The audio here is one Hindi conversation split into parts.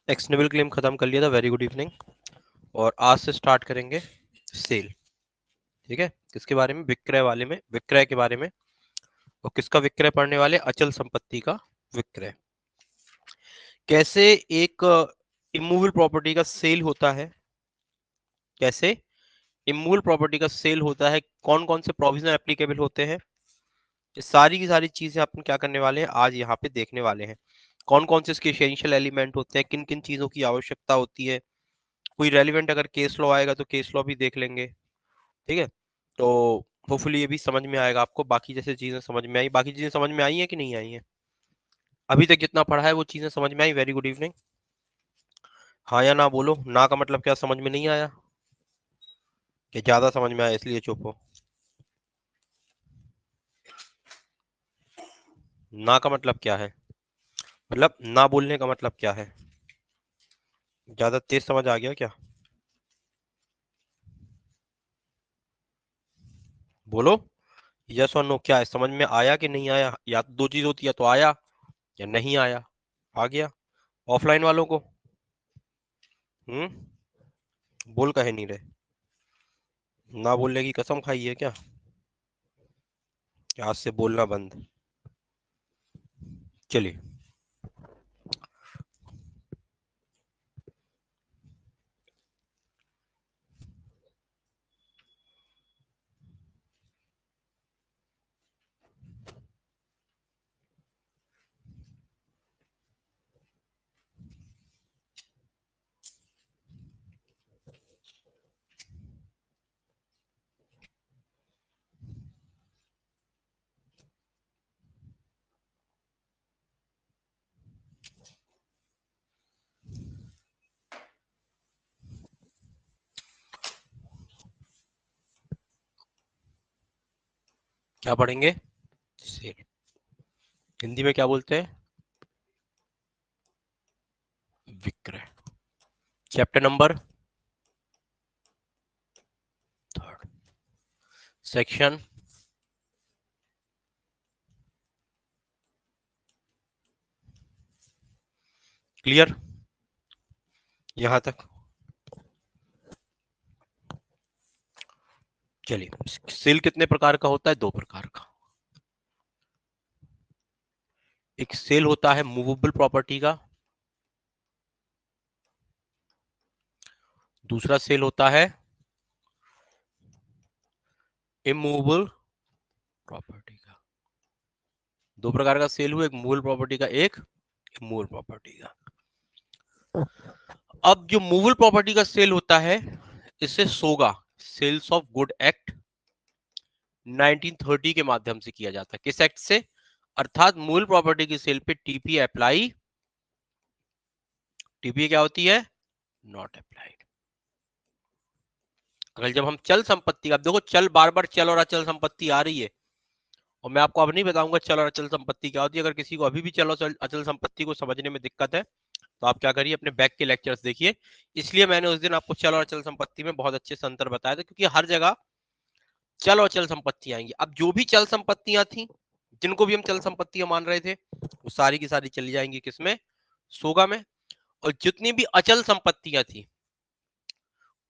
एक्शनेबल क्लेम खत्म कर लिया था, वेरी गुड इवनिंग। और आज से स्टार्ट करेंगे सेल। ठीक है, किसके बारे में? विक्रय वाले में, विक्रय के बारे में। और किसका विक्रय पढ़ने वाले? अचल संपत्ति का विक्रय। कैसे एक इमूवेबल प्रॉपर्टी का सेल होता है, कैसे इमूवेबल प्रॉपर्टी का सेल होता है, कौन कौन से प्रोविजन एप्लीकेबल होते हैं, ये सारी की सारी चीजें अपन क्या करने वाले हैं आज यहाँ पे देखने वाले हैं। कौन कौन से इसके एसेंशियल एलिमेंट होते हैं, किन किन चीजों की आवश्यकता होती है। कोई रेलिवेंट अगर केस लॉ आएगा तो केस लॉ भी देख लेंगे। ठीक है, तो होपफुली ये भी समझ में आएगा आपको। बाकी जैसे चीजें समझ में आई, बाकी चीजें समझ में आई है कि नहीं आई है? अभी तक जितना पढ़ा है वो चीजें समझ में आई? Very good evening. हाँ या ना बोलो। ना का मतलब क्या? समझ में नहीं आया कि ज्यादा समझ में आया इसलिए चुप हो? ना का मतलब क्या है? मतलब ना बोलने का मतलब क्या है? ज्यादा तेज समझ आ गया क्या? बोलो, यस और नो। क्या है, समझ में आया कि नहीं आया? या तो दो चीज होती है, तो आया या नहीं आया। आ गया? ऑफलाइन वालों को बोल कहे नहीं रहे? ना बोलने की कसम खाई है क्या कि आज से बोलना बंद? चलिए, क्या पढ़ेंगे? सेल। हिंदी में क्या बोलते हैं? विक्रय। चैप्टर नंबर 3, सेक्शन क्लियर यहां तक? चलिए, सेल कितने प्रकार का होता है? 2 प्रकार का। एक सेल होता है मूवेबल प्रॉपर्टी का, दूसरा सेल होता है इमूवेबल प्रॉपर्टी का। 2 प्रकार का सेल हुआ, एक मूवेबल प्रॉपर्टी का, एक इमूवेबल प्रॉपर्टी का। अब जो मूवेबल प्रॉपर्टी का सेल होता है, इसे सोगा, सेल्स ऑफ गुड एक्ट 1930 के माध्यम से किया जाता है। किस एक्ट से? अर्थात मूल प्रॉपर्टी की सेल पे टीपी अप्लाई, टीपी क्या होती है? Not applied. अगर जब हम चल संपत्ति, अब देखो चल, बार बार चल और अचल संपत्ति आ रही है, और मैं आपको अब नहीं बताऊंगा चल और अचल संपत्ति क्या होती है। अगर किसी को अभी भी चल और अचल संपत्ति को समझने में दिक्कत है तो आप क्या करिए, अपने बैक के लेक्चर्स देखिए। इसलिए मैंने उस दिन आपको चल और अचल संपत्ति में बहुत अच्छे से अंतर बताया था, क्योंकि हर जगह चल और अचल संपत्ति आएंगी। अब जो भी चल संपत्तियां थी, जिनको भी हम चल संपत्तियां मान रहे थे, वो सारी की सारी चली जाएंगी किसमें? सोगा में। और जितनी भी अचल संपत्तियां थी,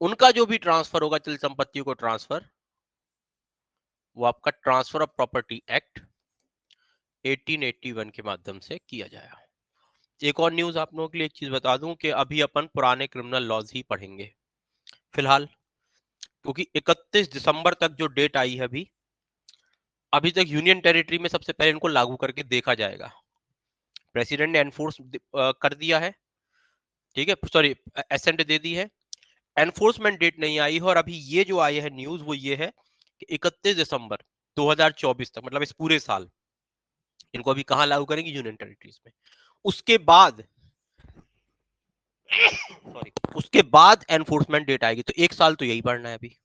उनका जो भी ट्रांसफर होगा, चल संपत्तियों को ट्रांसफर, वो आपका ट्रांसफर ऑफ प्रॉपर्टी एक्ट 1881 के माध्यम से किया जाएगा। एक और न्यूज आप लोगों के लिए एक चीज बता दूं कि अभी अपन पुराने क्रिमिनल लॉज ही पढ़ेंगे फिलहाल, क्योंकि 31 दिसंबर तक जो डेट आई है अभी तक यूनियन टेरिटरी में सबसे पहले इनको लागू करके देखा जाएगा। प्रेसिडेंट ने एनफोर्स कर दिया है, ठीक है, सॉरी, एसेंट दे दी है, एनफोर्समेंट डेट नहीं आई है। और अभी ये जो आई है न्यूज, वो ये है कि 31 दिसंबर 2024 तक, मतलब इस पूरे साल, इनको अभी कहां लागू करेंगे? यूनियन टेरिटरीज में। उसके बाद सॉरी, उसके बाद एनफोर्समेंट डेट आएगी। तो एक साल तो यही पढ़ना है अभी।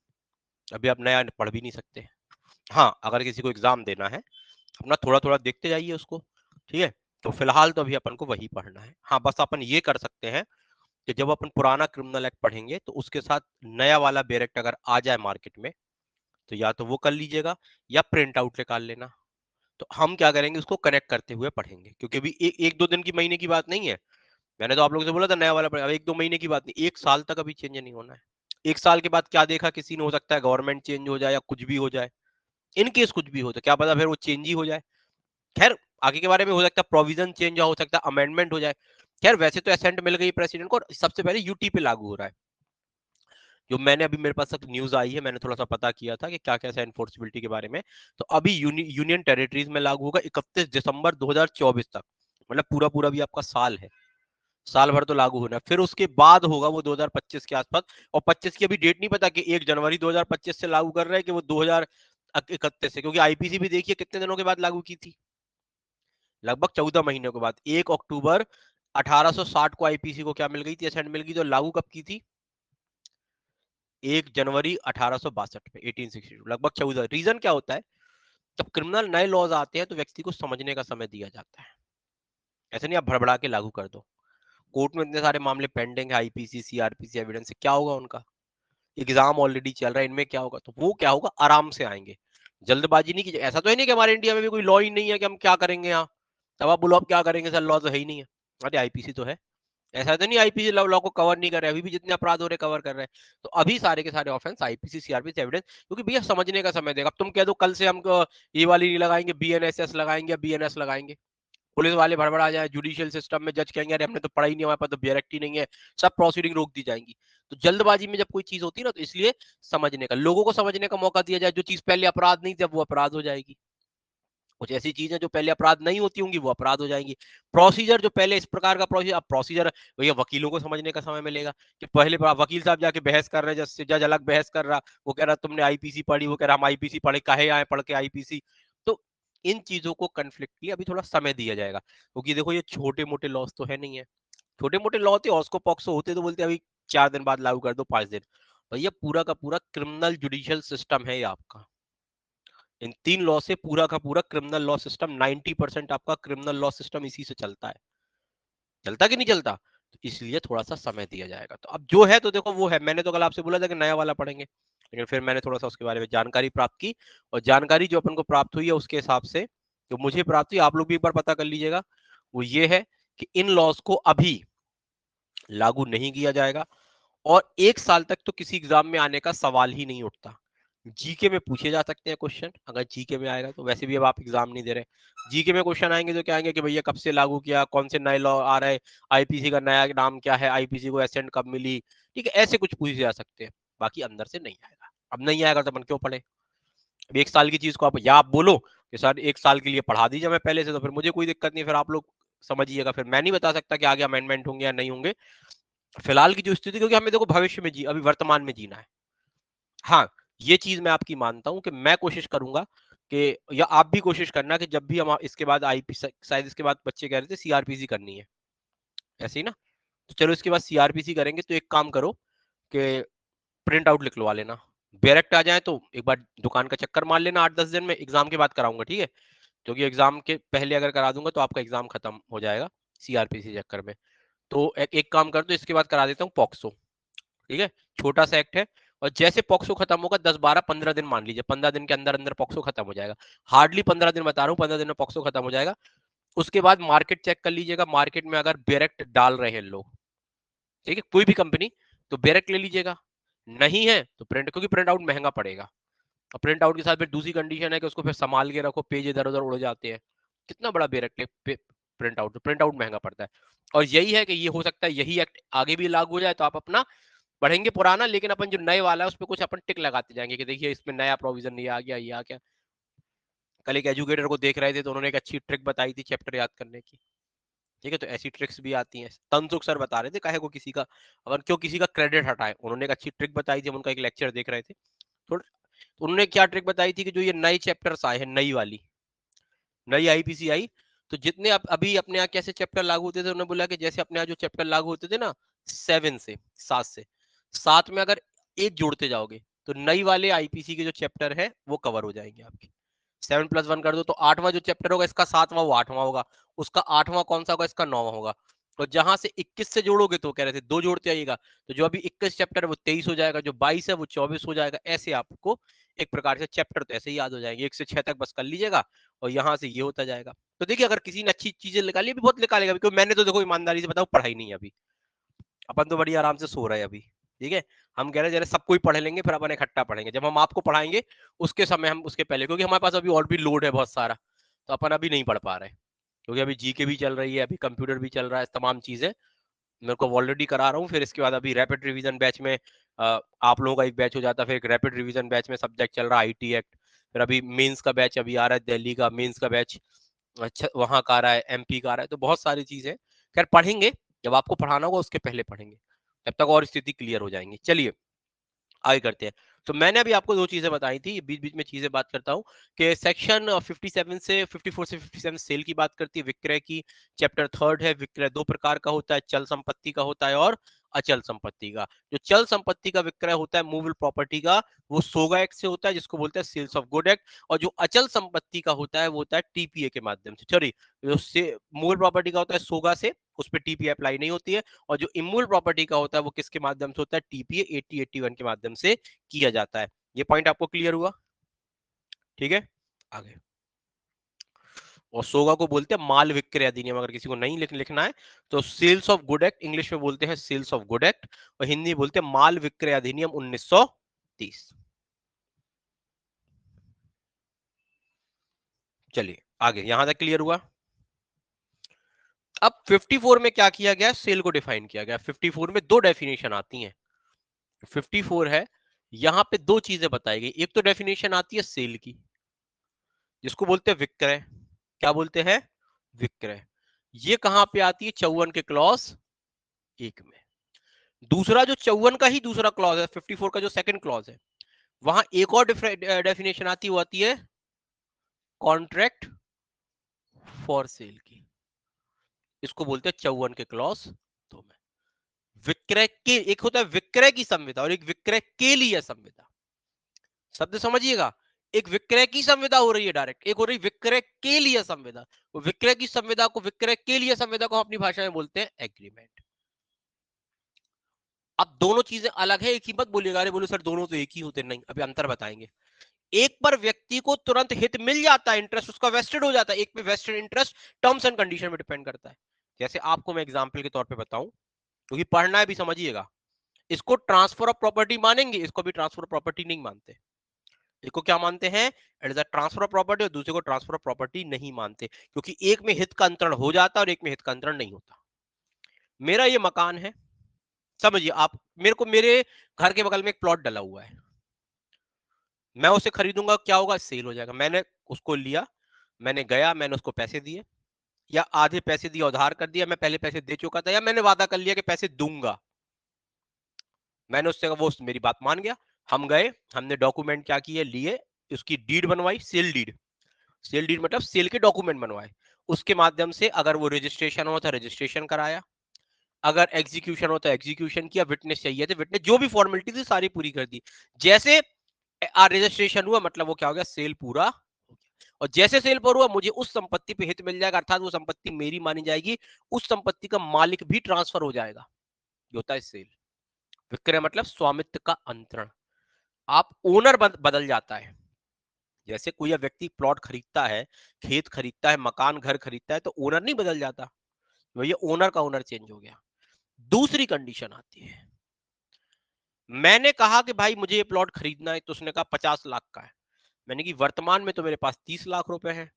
अभी आप नया पढ़ भी नहीं सकते। हाँ, अगर किसी को एग्जाम देना है, अपना थोड़ा थोड़ा देखते जाइए उसको। ठीक है, तो फिलहाल तो अभी अपन को वही पढ़ना है। हाँ, बस अपन ये कर सकते हैं कि जब अपन पुराना क्रिमिनल एक्ट पढ़ेंगे तो उसके साथ नया वाला बेर एक्ट अगर आ जाए मार्केट में, तो या तो वो कर लीजिएगा या प्रिंट आउट निकाल लेना। तो हम क्या करेंगे, उसको कनेक्ट करते हुए पढ़ेंगे, क्योंकि अभी एक दो दिन की, महीने की बात नहीं है। मैंने तो आप लोगों से बोला था नया वाला पड़ेगा। अब 1-2 महीने की बात नहीं, 1 साल तक अभी चेंज नहीं होना है। 1 साल के बाद क्या देखा किसी ने, हो सकता है गवर्नमेंट चेंज हो जाए या कुछ भी हो जाए, इन केस कुछ भी हो तो क्या पता फिर वो चेंज ही हो जाए। खैर आगे के बारे में हो सकता है प्रोविजन चेंज हो सकता है अमेंडमेंट हो जाए। खैर वैसे तो एसेंट मिल गई प्रेसिडेंट को और सबसे पहले यूटी पे लागू हो रहा है। जो मैंने अभी मेरे पास न्यूज आई है, मैंने थोड़ा सा पता किया था कि क्या क्या है एनफोर्सबिलिटी के बारे में। तो अभी यूनियन टेरिटरीज में लागू होगा 31 दिसंबर 2024 तक, मतलब पूरा पूरा भी आपका साल है, साल भर तो लागू होना है। फिर उसके बाद होगा वो 2025 के आसपास, और 25 की अभी डेट नहीं पता कि 1 जनवरी 2025 से लागू कर रहे हैं कि वो 2031 से, क्योंकि आईपीसी भी देखिए कितने दिनों के बाद लागू की थी, लगभग 14 महीनों के बाद। 1 अक्टूबर 1860 को आईपीसी को क्या मिल गई थी, असेंट मिल गई, तो लागू कब की थी, 1 जनवरी 1862 में, 1862, लगभग 14। रीजन क्या होता है, जब क्रिमिनल नए लॉज आते हैं तो व्यक्ति को समझने का समय दिया जाता है, ऐसे नहीं आप भड़बड़ा के लागू कर दो। कोर्ट में इतने सारे मामले पेंडिंग है, आईपीसी सीआरपीसी एविडेंस से, क्या होगा उनका, एग्जाम ऑलरेडी चल रहा है, इनमें क्या होगा, तो वो क्या होगा, आराम से आएंगे, जल्दबाजी नहीं की। ऐसा तो है नहीं कि हमारे इंडिया में भी कोई लॉ ही नहीं है कि हम क्या करेंगे यहाँ, तब आप बोलो आप क्या करेंगे सर, लॉ तो है ही नहीं है। अरे आईपीसी तो है, ऐसा तो नहीं आईपीसी लॉ को कवर नहीं कर रहे, अभी भी जितने अपराध हो रहे कवर कर रहे हैं। तो अभी सारे के सारे ऑफेंस आईपीसी सीआरपीसी एविडेंस, क्योंकि भैया समझने का समय देगा। अब तुम कह दो कल से हम ये वाली नहीं लगाएंगे, बीएनएसएस लगाएंगे या बीएनएस लगाएंगे, पुलिस वाले भड़बड़ा जाए, जुडिशियल सिस्टम में जज कहेंगे अरे हमने तो पढ़ा ही नहीं, हमारे पास तो डायरेक्ट ही नहीं है, सब प्रोसीडिंग रोक दी जाएंगी। तो जल्दबाजी में जब कोई चीज होती है ना, तो इसलिए समझने का, लोगों को समझने का मौका दिया जाए। जो चीज पहले अपराध नहीं थी अब वो अपराध हो जाएगी, कुछ ऐसी चीजें जो पहले अपराध नहीं होती होंगी वो अपराध हो जाएंगी। प्रोसीजर जो पहले इस प्रकार का प्रोसीजर, अब प्रोसीजर भैया वकीलों को समझने का समय मिलेगा कि पहले वकील साहब जाके बहस कर रहे हैं, जज जज अलग बहस कर रहा, वो कह रहा तुमने आईपीसी पढ़ी, वो कह रहा हम आईपीसी पढ़े, काहे आए पढ़ के आईपीसी। तो इन चीजों को कन्फ्लिक्ट के लिए अभी थोड़ा समय दिया जाएगा, क्योंकि देखो ये छोटे मोटे लॉस तो है नहीं है। छोटे मोटे लॉ थे, ऑस्को पॉक्सो होते तो बोलते अभी 4 दिन बाद लागू कर दो, 5 दिन। भैया पूरा का पूरा क्रिमिनल जुडिशियल सिस्टम है ये आपका, इन 3 लॉ से पूरा का पूरा क्रिमिनल लॉ सिस्टम, 90% आपका क्रिमिनल लॉ सिस्टम इसी से चलता है। चलता कि नहीं चलता, तो इसलिए थोड़ा सा समय दिया जाएगा। तो अब जो है तो देखो वो है, मैंने तो कल आपसे बोला था कि नया वाला पढ़ेंगे, लेकिन फिर मैंने थोड़ा सा उसके बारे में जानकारी प्राप्त की, और जानकारी जो अपन को प्राप्त हुई है उसके हिसाब से, जो मुझे प्राप्त हुई, आप लोग भी एक बार पता कर लीजिएगा, वो ये है कि इन लॉज को अभी लागू नहीं किया जाएगा, और 1 साल तक तो किसी एग्जाम में आने का सवाल ही नहीं उठता। जीके में पूछे जा सकते हैं क्वेश्चन, अगर जीके में आएगा तो, वैसे भी अब आप एग्जाम नहीं दे रहे, जीके में क्वेश्चन आएंगे तो क्या आएंगे कि भैया कब से लागू किया, कौन से नए लॉ आ रहे, आईपीसी का नया नाम क्या है, आईपीसी को एसेंट कब मिली, ठीक है, ऐसे कुछ पूछे जा सकते हैं। बाकी अंदर से नहीं आएगा, अब नहीं आएगा तो अपन क्यों पढ़े। अब 1 साल की चीज को आप या आप बोलो कि सर 1 साल के लिए पढ़ा दीजिए मैं पहले से, तो फिर मुझे कोई दिक्कत नहीं, फिर आप लोग समझिएगा, फिर मैं नहीं बता सकता कि आगे अमेंडमेंट होंगे या नहीं होंगे। फिलहाल की जो स्थिति, क्योंकि हमें देखो भविष्य में अभी वर्तमान में जीना है। हाँ, ये चीज मैं आपकी मानता हूं कि मैं कोशिश करूंगा कि, या आप भी कोशिश करना कि जब भी हम इसके बाद आईपी, शायद इसके बाद बच्चे कह रहे थे सीआरपीसी करनी है, ऐसे ही ना, तो चलो इसके बाद सीआरपीसी करेंगे, तो एक काम करो कि प्रिंट आउट निकलवा लेना, डायरेक्ट आ जाए तो एक बार दुकान का चक्कर मार लेना 8-10 दिन में, एग्जाम के बाद कराऊंगा, ठीक है, क्योंकि एग्जाम के पहले अगर करा दूंगा तो आपका एग्जाम खत्म हो जाएगा सीआरपीसी चक्कर में। तो एक काम कर दो, इसके बाद करा देता हूँ पॉक्सो, ठीक है, छोटा सा एक्ट है, और जैसे पॉक्सो खत्म होगा 10-12-15 दिन मान लीजिए, 15 दिन के अंदर अंदर पॉक्सो खत्म हो जाएगा, हार्डली 15 दिन बता रहा हूँ, 15 दिन में पॉक्सो खत्म हो जाएगा। उसके बाद मार्केट चेक कर लीजिएगा, मार्केट में अगर डायरेक्ट डाल रहे हैं लोग, ठीक है, कोई भी कंपनी, तो डायरेक्ट ले लीजिएगा, नहीं है तो प्रिंट, क्योंकि प्रिंट आउट महंगा पड़ेगा, और प्रिंट आउट के साथ फिर दूसरी कंडीशन है कि उसको फिर संभाल के रखो, पेज इधर उधर उड़ जाते हैं, कितना बड़ा डायरेक्ट प्रिंट आउट, तो प्रिंट आउट महंगा पड़ता है। और यही है कि ये हो सकता है यही एक्ट आगे भी लागू हो जाए, तो आप अपना पढ़ेंगे पुराना, लेकिन अपन जो नए वाला है उस पर कुछ अपन टिक लगाते जाएंगे कि देखिए इसमें नया प्रोविजन ये आ गया, ये आ गया। कल एक एजुकेटर को देख रहे थे तो उन्होंने एक अच्छी ट्रिक बताई थी चैप्टर याद करने की, ठीक है, तो ऐसी ट्रिक्स भी आती हैं। तनसुख सर बता रहे थे, काहे को किसी का, अगर क्यों किसी का क्रेडिट हटाए, उन्होंने एक अच्छी ट्रिक बताई थी, हम उनका एक लेक्चर देख रहे थे, थोड़ा, तो उन्होंने क्या ट्रिक बताई थी कि जो ये नए चैप्टर्स आए हैं, नई वाली नई आईपीसी आई, तो जितने अभी अपने यहाँ कैसे चैप्टर लागू होते थे, उन्होंने बोला कि जैसे अपने यहाँ जो चैप्टर लागू होते थे ना, 7 में अगर 1 जोड़ते जाओगे तो नई वाले आईपीसी के जो चैप्टर है वो कवर हो जाएंगे आपके। 7+1 कर दो तो 8वां जो चैप्टर होगा इसका 7वां वो 8वां होगा, उसका 8वां कौन सा होगा, इसका 9वां होगा। तो जहां से 21 से जोड़ोगे तो कह रहे थे 2 जोड़ते आइएगा, तो जो अभी 21 चैप्टर है वो 23 हो जाएगा, जो 22 है वो 24 हो जाएगा, ऐसे आपको एक प्रकार से चैप्टर तो ऐसे ही याद हो जाएंगे, 1 से 6 तक बस कर लीजिएगा और यहाँ से ये होता जाएगा। तो देखिए अगर किसी ने अच्छी चीजें निकाली भी बहुत निकालेगा, क्योंकि मैंने तो देखो ईमानदारी से बताऊं पढ़ाई नहीं है अभी, अपन तो बड़ी आराम से सो रहे हैं अभी। ठीक है, हम कह रहे हैं जरा सब कोई पढ़ लेंगे फिर अपन इकट्ठा पढ़ेंगे, जब हम आपको पढ़ाएंगे उसके समय हम उसके पहले, क्योंकि हमारे पास अभी और भी लोड है बहुत सारा, तो अपन अभी नहीं पढ़ पा रहे, क्योंकि अभी जीके भी चल रही है, अभी कंप्यूटर भी चल रहा है, तमाम चीजें मेरे को ऑलरेडी करा रहा हूँ। फिर इसके बाद अभी रैपिड रिवीजन बैच में आप लोगों का एक बैच हो जाता है, फिर एक रैपिड रिवीजन बैच में सब्जेक्ट चल रहा है आईटी एक्ट, फिर अभी मेंस का बैच अभी आ रहा है, दिल्ली का मेंस का बैच अच्छा वहां का आ रहा है, एमपी का आ रहा है, तो बहुत सारी चीजें खैर पढ़ेंगे, जब आपको पढ़ाना होगा उसके पहले पढ़ेंगे, तब तक और स्थिति क्लियर हो जाएंगी। चलिए आगे करते हैं। तो मैंने अभी आपको दो चीजें बताई थी, बीच बीच में चीजें बात करता हूँ कि सेक्शन 57 से 54 से 57 सेल की बात करती है, विक्रय की। चैप्टर 3 है, विक्रय दो प्रकार का होता है, चल संपत्ति का होता है और अचल संपत्ति का। जो चल संपत्ति का विक्रय होता है, मूवेबल प्रॉपर्टी का, वो सोगा एक्ट से होता है, जिसको बोलते हैं सेल्स ऑफ गुड एक्ट। और जो अचल संपत्ति का होता है वो होता है टीपीए के माध्यम से। सॉरी, जो मूवेबल प्रॉपर्टी का होता है सोगा से, उस पर टीपीए अप्लाई नहीं होती है, और जो इमूवेबल प्रॉपर्टी का होता है वो किसके माध्यम से होता है, टीपीए 8081 के माध्यम से किया जाता है। ये पॉइंट आपको क्लियर हुआ? ठीक है, आगे। और सोगा को बोलते हैं माल विक्रय अधिनियम, अगर किसी को नहीं लिखना है तो sales of good act English में बोलते हैं, सेल्स ऑफ गुड एक्ट, और हिंदी बोलते हैं माल विक्रय अधिनियम 1930। चलिए आगे, यहां तक क्लियर हुआ? अब 54 में क्या किया गया, सेल को डिफाइन किया गया। 54 में दो डेफिनेशन आती हैं, 54 है, यहां पे दो चीजें बताई गई। एक तो डेफिनेशन आती है सेल की, जिसको बोलते हैं विक्रय। क्या बोलते हैं? विक्रय। ये कहां पे आती है? 54 के क्लॉज 1 में। दूसरा जो 54 का ही दूसरा क्लॉज है, 54 का जो सेकंड क्लॉज है, वहां एक और डेफिनेशन आती है, वो आती है कॉन्ट्रैक्ट फॉर सेल की। इसको बोलते हैं 54 के क्लॉज 2 में। विक्रय के, एक होता है विक्रय की संविदा और एक विक्रय के लिए संविदा। शब्द समझिएगा, एक विक्रय की संविदा हो रही है डायरेक्ट, एक हो रही विक्रय के लिए संविदा। वो विक्रय की संविदा को, विक्रय के लिए संविदा को अपनी भाषा में बोलते हैं एग्रीमेंट। अब दोनों चीजें अलग है, एक ही मत बोलिएगा अरे बोलो सर दोनों तो एक ही होते, नहीं, अभी अंतर बताएंगे। एक पर व्यक्ति को तुरंत हित मिल जाता है, इंटरेस्ट उसका वेस्टेड हो जाता है, एक पे vested interest terms and condition में डिपेंड करता है। जैसे आपको मैं एग्जांपल के तौर पे बताऊं, क्योंकि पढ़ना है भी, समझिएगा। इसको ट्रांसफर ऑफ प्रॉपर्टी मानेंगे, इसको भी ट्रांसफर ऑफ प्रॉपर्टी नहीं मानते। एक को क्या मानते हैं? It is a transfer of property, और दूसरे को ट्रांसफर ऑफ प्रॉपर्टी नहीं मानते, क्योंकि एक में हित का अंतरण हो जाता है और एक में हित का अंतरण नहीं होता। मेरा ये मकान है, समझिए आप, मेरे को मेरे घर के बगल में एक प्लॉट डला हुआ है, मैं उसे खरीदूंगा, क्या होगा? सेल हो जाएगा। मैंने उसको लिया, मैंने गया, मैंने उसको पैसे दिए, या आधे पैसे दिए उधार कर दिया, मैं पहले पैसे दे चुका था, या मैंने वादा कर लिया कि पैसे दूंगा, मैंने उससे, वो मेरी बात मान गया। हम गए, हमने डॉक्यूमेंट क्या किए, लिए, उसकी डीड बनवाई, सेल डीड। सेल डीड मतलब सेल के डॉक्यूमेंट बनवाए, उसके माध्यम से अगर वो रजिस्ट्रेशन होता रजिस्ट्रेशन कराया, अगर एग्जीक्यूशन होता एग्जीक्यूशन किया, विटनेस चाहिए थे विटनेस, जो भी फॉर्मेलिटी थी सारी पूरी कर दी। जैसे रजिस्ट्रेशन हुआ मतलब वो क्या हो गया, सेल पूरा हो गया। और जैसे सेल पर हुआ मुझे उस संपत्ति पे हित मिल जाएगा, अर्थात वो संपत्ति मेरी मानी जाएगी, उस संपत्ति का मालिक भी ट्रांसफर हो जाएगा। ये होता है सेल। विक्रय मतलब स्वामित्व का अंतरण, आप ओनर बदल जाता है। जैसे कोई व्यक्ति प्लॉट खरीदता है, खेत खरीदता है, मकान घर खरीदता है, तो ओनर नहीं बदल जाता, वही ओनर का ओनर चेंज हो गया। दूसरी कंडीशन आती है, मैंने कहा कि भाई मुझे ये प्लॉट खरीदना है, तो उसने कहा 50 लाख का है। मैंने कि वर्तमान में तो मेरे पास 30 लाख रुपए हैं,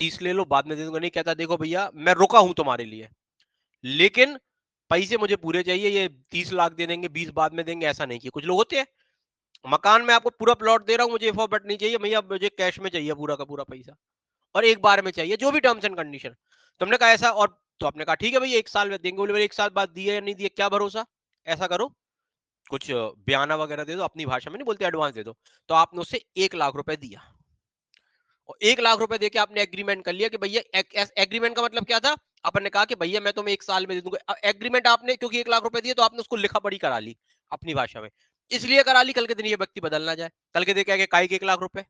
30 ले लो, बाद में दे दूंगा। नहीं, कहता देखो भैया मैं रुका हूं तुम्हारे लिए, लेकिन पैसे मुझे पूरे चाहिए, ये 30 लाख दे देंगे, 20 बाद में देंगे, ऐसा नहीं किया। कुछ लोग होते हैं, मकान में आपको पूरा प्लॉट दे रहा हूँ, मुझे एफ बट नहीं चाहिए भैया, मुझे कैश में चाहिए पूरा का पूरा पैसा, और एक बार में चाहिए, जो भी टर्म्स एंड कंडीशन। तुमने कहा ऐसा, और तो आपने कहा ठीक है भैया 1 साल में देंगे, बोले 1 साल बाद दिए या नहीं दिए, क्या भरोसा। ऐसा करो, कुछ बयाना वगैरह दे दो, अपनी भाषा में नहीं बोलते, एडवांस दे दो। तो आपने उससे 1 लाख रुपए दिया, और 1 लाख रुपए देके आपने एग्रीमेंट कर लिया कि भैया, एग्रीमेंट का मतलब क्या था, अपन ने कहा कि भैया मैं तुम्हें 1 साल में दे दूंगा। एग्रीमेंट आपने क्योंकि 1 लाख रुपए दिए, तो आपने उसको लिखा पढ़ी करा ली अपनी भाषा में, इसलिए करा ली, कल के दिन ये व्यक्ति बदल ना जाए, कल के दिन कहेगा काय के 1 लाख रुपए।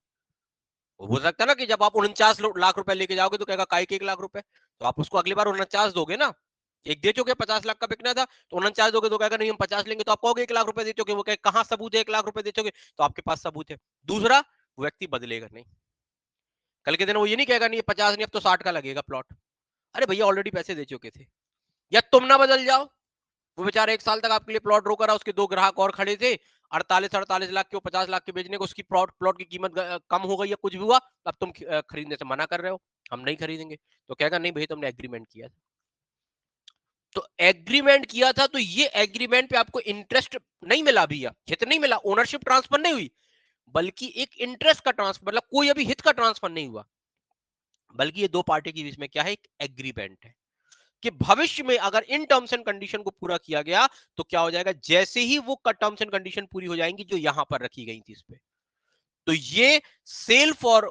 हो सकता है ना कि जब आप 49 लाख रुपए लेके जाओगे तो कहेगा काय के 1 लाख रुपए, तो आप उसको अगली बार 49 दोगे ना, एक दे चुके 50 लाख का बिकना था तो 49 दोगे तो कहेगा नहीं हम 50 लेंगे, तो आप कहोगे 1 लाख रुपए दे चुके, वो कहे कहां सबूत है 1 लाख रुपए दे चुके, तो आपके पास सबूत है। दूसरा, वो व्यक्ति बदलेगा नहीं, कल के दिन वो ये नहीं कहेगा नहीं 50 नहीं अब तो 60 का लगेगा प्लॉट। अरे भैया ऑलरेडी पैसे दे चुके थे, या तुम ना बदल जाओ। वो बेचारा 1 साल तक आपके लिए प्लॉट रोका रहा, उसके 2 ग्राहक और खड़े थे, 48 लाख के 50 लाख के बेचने को, उसकी प्लॉट की कीमत कम हो गई या कुछ भी हुआ, अब तुम खरीदने से मना कर रहे हो, हम नहीं खरीदेंगे। तो कहेगा नहीं भैया तुमने एग्रीमेंट किया था। तो एग्रीमेंट किया था, तो ये एग्रीमेंट पे आपको इंटरेस्ट नहीं मिला भैया, हित नहीं मिला, ओनरशिप ट्रांसफर नहीं हुई, बल्कि एक इंटरेस्ट का ट्रांसफर, मतलब कोई अभी हित का ट्रांसफर नहीं हुआ, बल्कि ये दो पार्टी के बीच में क्या है, एक एग्रीमेंट है कि भविष्य में अगर इन टर्म्स एंड कंडीशन को पूरा किया गया तो क्या हो जाएगा, जैसे ही वो टर्म्स एंड कंडीशन पूरी हो जाएंगी जो यहां पर रखी गई थी इस पे, तो ये sale for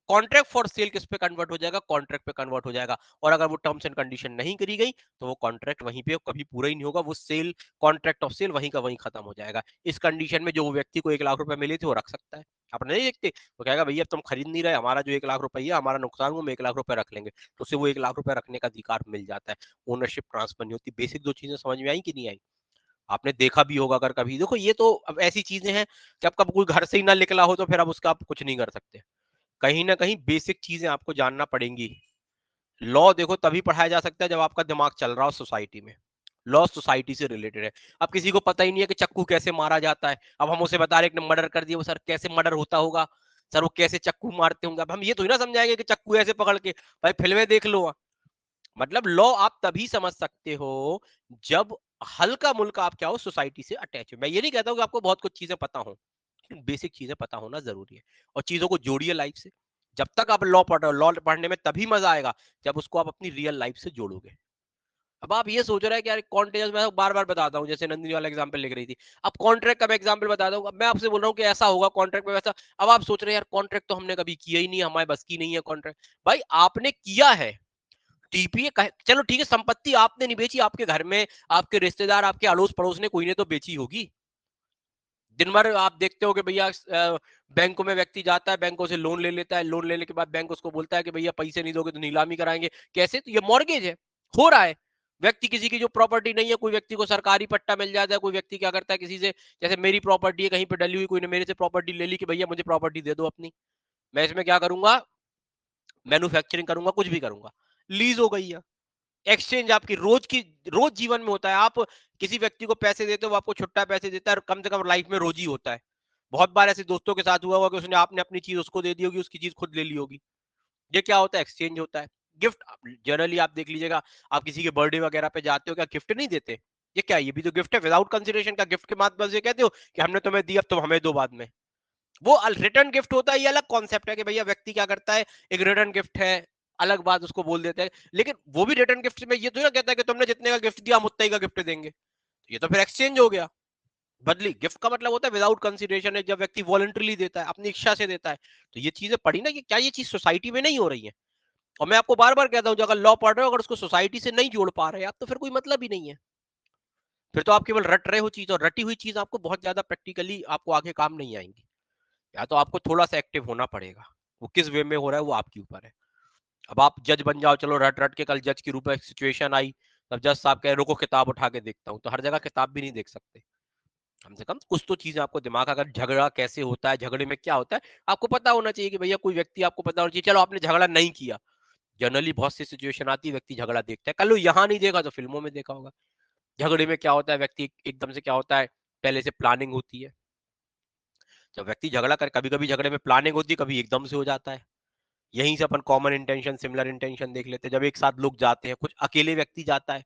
contract for sale किस पे कन्वर्ट हो जाएगा, कॉन्ट्रैक्ट पे कन्वर्ट हो जाएगा। और अगर वो टर्म्स एंड कंडीशन नहीं करी गई तो वो कॉन्ट्रैक्ट वहीं पे कभी पूरा ही नहीं होगा, वो सेल कॉन्ट्रैक्ट ऑफ सेल वहीं का वहीं खत्म हो जाएगा। इस कंडीशन में जो व्यक्ति को 1 लाख रुपए मिले थे वो रख सकता है, आप नहीं देखते, वो कहेगा भैया तुम खरीद नहीं रहे, हमारा जो 1 लाख रुपए है हमारा नुकसान हुआ, हम 1 लाख रुपए रख लेंगे, तो उसे वो 1 लाख रुपए रखने का अधिकार मिल जाता है, ओनरशिप ट्रांसफर नहीं होती। बेसिक दो चीजें समझ में आई कि नहीं आई? आपने देखा भी होगा अगर कभी, देखो ये तो अब ऐसी चीजें हैं कि अब कब कोई घर से ही ना निकला हो तो फिर अब उसका आप कुछ नहीं कर सकते, कहीं ना कहीं बेसिक चीजें आपको जानना पड़ेंगी। लॉ देखो तभी पढ़ाया जा सकता है जब आपका दिमाग चल रहा हो सोसाइटी में, लॉ सोसाइटी से रिलेटेड है। अब किसी को पता ही नहीं है कि चक्कू कैसे मारा जाता है, अब हम उसे बता रहे कि मर्डर कर दिया, वो सर कैसे मर्डर होता होगा, सर वो कैसे चक्कू मारते होंगे, अब हम ये तो ना समझाएंगे कि चक्कू ऐसे पकड़ के, भाई फिल्में देख लो। मतलब लॉ आप तभी समझ सकते हो जब हल्का मुल्का आप क्या हो, सोसाइटी से अटैच हो। मैं ये नहीं कहता हूँ कि आपको बहुत कुछ चीजें पता हो, बेसिक चीजें पता होना जरूरी है, और चीजों को जोड़िए लाइफ से। जब तक आप लॉ पढ़ रहे हो, लॉ पढ़ने में तभी मजा आएगा जब उसको आप अपनी रियल लाइफ से जोड़ोगे। अब आप ये सोच रहे हैं कि यार कॉन्टेक्ट, मैं बार बार बताता हूँ, जैसे नंदिनी वाला एग्जांपल लिख रही थी, अब कॉन्ट्रैक्ट का मैं एग्जांपल बताता हूँ, अब मैं आपसे बोल रहा हूँ कि ऐसा होगा कॉन्ट्रैक्ट में वैसा, अब आप सोच रहे हैं यार कॉन्ट्रैक्ट तो हमने कभी किया ही नहीं, हमारे बस की नहीं है कॉन्ट्रैक्ट। भाई आपने किया है, टीपीए चलो ठीक है, संपत्ति आपने नहीं बेची, आपके घर में आपके रिश्तेदार, आपके अड़ोस पड़ोस ने कोई ने तो बेची होगी। दिन भर आप देखते हो कि भैया बैंकों में व्यक्ति जाता है, बैंकों से लोन ले लेता है, लोन लेने के बाद बैंक उसको बोलता है कि भैया पैसे नहीं दोगे तो नीलामी कराएंगे। कैसे? तो ये मॉर्गेज है, हो रहा है। व्यक्ति किसी की जो प्रॉपर्टी नहीं है, कोई व्यक्ति को सरकारी पट्टा मिल जाता है, कोई व्यक्ति क्या करता है किसी से, जैसे मेरी प्रॉपर्टी है कहीं पे डली हुई, कोई ने मेरे से प्रॉपर्टी ले ली कि भैया मुझे प्रॉपर्टी दे दो अपनी, मैं इसमें क्या करूंगा, मैन्युफैक्चरिंग करूंगा, कुछ भी करूंगा, लीज हो गई है। एक्सचेंज आपकी रोज जीवन में होता है, आप किसी व्यक्ति को पैसे देते हो, वो आपको छुट्टा पैसे देता है, और कम से कम लाइफ में रोज ही होता है। बहुत बार ऐसे दोस्तों के साथ हुआ होगा कि उसने आपने अपनी चीज उसको दे दी होगी, उसकी चीज खुद ले ली होगी। ये क्या होता है, एक्सचेंज होता है। गिफ्ट जनरली आप देख लीजिएगा, आप किसी के बर्थडे वगैरह पे जाते हो, क्या गिफ्ट नहीं देते? ये क्या, ये भी तो गिफ्ट है विदाउट कंसिडरेशन का। गिफ्ट के माध्यम से कहते हो कि हमने तुम्हें दी, अब तुम हमें दो बाद में। वो रिटर्न गिफ्ट होता है, ये अलग कॉन्सेप्ट है कि भैया व्यक्ति क्या करता है, एक रिटर्न गिफ्ट है, अलग बात उसको बोल देते हैं। लेकिन वो भी रिटर्न गिफ्ट में ये तो ना कहता है कि तुमने जितने का गिफ्ट दिया हम उतने का गिफ्ट देंगे, ये तो फिर एक्सचेंज हो गया, बदली। गिफ्ट का मतलब होता है विदाउट कंसिडरेशन है, जब व्यक्ति वॉलंटरली देता है, अपनी इच्छा से देता है। तो ये चीजें पढ़ी ना कि क्या ये चीज सोसाइटी में नहीं हो रही है? और मैं आपको बार बार कहता हूं, अगर लॉ पढ़ रहे हो, अगर उसको सोसाइटी से नहीं जोड़ पा रहे आप, तो फिर कोई मतलब ही नहीं है, फिर तो आप केवल रट रहे हो चीज, और रटी हुई चीज आपको बहुत ज्यादा प्रैक्टिकली आपको आगे काम नहीं आएंगी। या तो आपको थोड़ा सा एक्टिव होना पड़ेगा, वो किस वे में हो रहा है वो आपके ऊपर है। अब आप जज बन जाओ, चलो रट रट के कल जज के रूप में सिचुएशन आई, तब जज साहब कहे रुको किताब उठा के देखता हूँ, तो हर जगह किताब भी नहीं देख सकते। कम से कम कुछ तो चीजें आपको दिमाग, अगर झगड़ा कैसे होता है, झगड़े में क्या होता है, आपको पता होना चाहिए कि भैया कोई व्यक्ति, आपको पता होना चाहिए, चलो आपने झगड़ा नहीं किया, जनरली बहुत सी सिचुएशन आती है व्यक्ति झगड़ा देखता है, कल वो यहाँ नहीं देखा तो फिल्मों में देखा होगा। झगड़े में क्या होता है, व्यक्ति एकदम से क्या होता है, पहले से प्लानिंग होती है। जब व्यक्ति झगड़ा कर, कभी कभी झगड़े में प्लानिंग होती है, कभी एकदम से हो जाता है। यहीं से अपन कॉमन इंटेंशन, सिमिलर इंटेंशन देख लेते हैं। जब एक साथ लोग जाते हैं, कुछ अकेले व्यक्ति जाता है,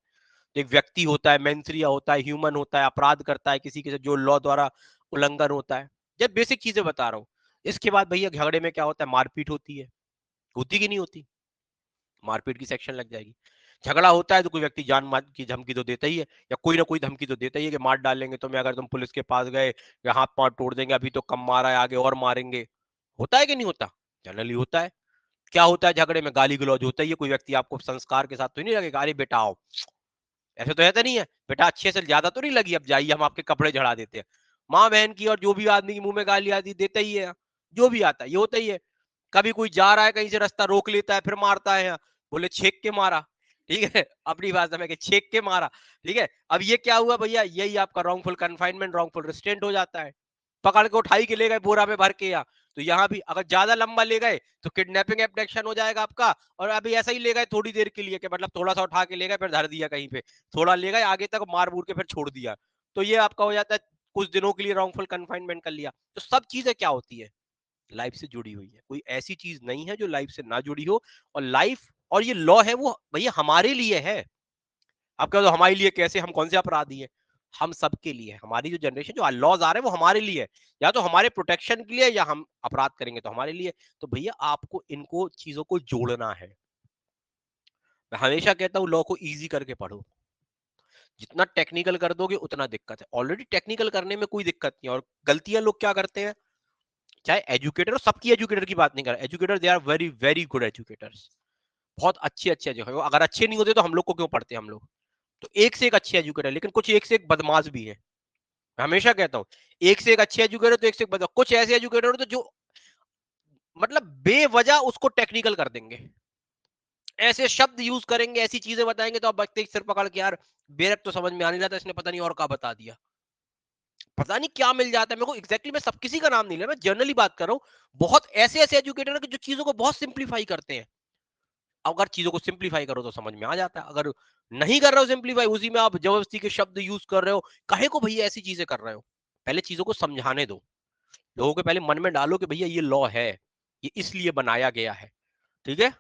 तो एक व्यक्ति होता है, मेंसरिया होता है, ह्यूमन होता है, अपराध करता है किसी के साथ जो लॉ द्वारा उल्लंघन होता है। जब बेसिक चीजें बता रहा हूँ। इसके बाद भैया झगड़े में क्या होता है, मारपीट होती है, होती कि नहीं होती? मारपीट की सेक्शन लग जाएगी। झगड़ा होता है तो कोई व्यक्ति जान मार की धमकी तो देता ही है, या कोई ना कोई धमकी तो देता ही है कि मार डालेंगे तुम्हें अगर तुम पुलिस के पास गए, या हाथ पांव तोड़ देंगे, अभी तो कम मारा है आगे और मारेंगे। होता है कि नहीं होता? जनरली होता है। क्या होता है झगड़े में, गाली गलौज होता ही है। कोई व्यक्ति आपको संस्कार के साथ तो नहीं लगेगा, अरे बेटा आओ, ऐसे तो ऐसा नहीं है, बेटा अच्छे से ज्यादा तो नहीं लगी, अब जाइए हम आपके कपड़े झड़ा देते हैं। माँ बहन की और जो भी आदमी के मुंह में गाली आती देता ही है, जो भी आता है ये होता ही है। कभी कोई जा रहा है कहीं से, रास्ता रोक लेता है फिर मारता है, बोले छेक के मारा, ठीक है, अपनी भाषा में छेक के मारा। ठीक है, अब ये क्या हुआ भैया, यही आपका रॉन्गफुल कन्फाइनमेंट, रॉन्गफुल रिस्ट्रेंट हो जाता है। पकड़ के उठाई के ले गए बोरा में भर के, या तो यहाँ भी अगर ज्यादा लंबा ले गए तो किडनैपिंग एब्डक्शन हो जाएगा आपका। और अभी ऐसा ही ले गए थोड़ी देर के लिए, कि मतलब थोड़ा सा उठा के ले गए फिर धर दिया कहीं पे, थोड़ा ले गए आगे तक मार मूर के फिर छोड़ दिया, तो ये आपका हो जाता है कुछ दिनों के लिए रॉन्गफुल कन्फाइनमेंट कर लिया। तो सब चीजें क्या होती है, लाइफ से जुड़ी हुई है, कोई ऐसी चीज नहीं है जो लाइफ से ना जुड़ी हो। और लाइफ और ये लॉ है वो भैया हमारे लिए है। आप कह दो हमारे लिए कैसे, हम कौन से अपराधी हैं, हम सबके लिए है। हमारी जो जनरेशन जो लॉज आ रहे हैं वो हमारे लिए है, या तो हमारे प्रोटेक्शन के लिए, या हम अपराध करेंगे तो हमारे लिए। तो भैया आपको इनको चीजों को जोड़ना है। मैं हमेशा कहता हूं लॉ को इजी करके पढ़ो, जितना टेक्निकल कर दोगे उतना दिक्कत है। ऑलरेडी टेक्निकल करने में कोई दिक्कत नहीं है। और गलतियां लोग क्या करते हैं, चाहे एजुकेटर हो, सबकी एजुकेटर की बात नहीं कर रहा, educator they are very very good educators, बहुत अच्छे अच्छे जो है। अगर अच्छे नहीं होते तो हम लोग को क्यों पढ़ते, हम लोग तो एक से एक अच्छे एजुकेटर, लेकिन कुछ एक से एक बदमाश भी है। मैं हमेशा कहता हूँ एक से एक अच्छे एजुकेटर तो एक से एक बदमाश, कुछ ऐसे एजुकेटर तो जो मतलब बेवजह उसको टेक्निकल कर देंगे, ऐसे शब्द यूज करेंगे, ऐसी चीजें बताएंगे तो आप बच्चे सिर पकड़ के, यार बेरक तो समझ में आने जाता, इसने पता नहीं और क्या बता दिया, पता नहीं क्या मिल जाता है मेरे को एग्जैक्टली। मैं सब किसी का नाम नहीं ले, मैं जनरली बात कर रहा हूँ। बहुत ऐसे ऐसे एजुकेटर है जो चीजों को बहुत सिंप्लीफाई करते हैं। अगर चीजों को सिंप्लीफाई करो तो समझ में आ जाता है, अगर नहीं कर रहे हो सिंप्लीफाई, उसी में आप जबरदस्ती के शब्द यूज कर रहे हो, काहे को भैया ऐसी चीजें कर रहे हो। पहले चीजों को समझाने दो, लोगों के पहले मन में डालो कि भैया ये लॉ है, ये इसलिए बनाया गया है। ठीक है,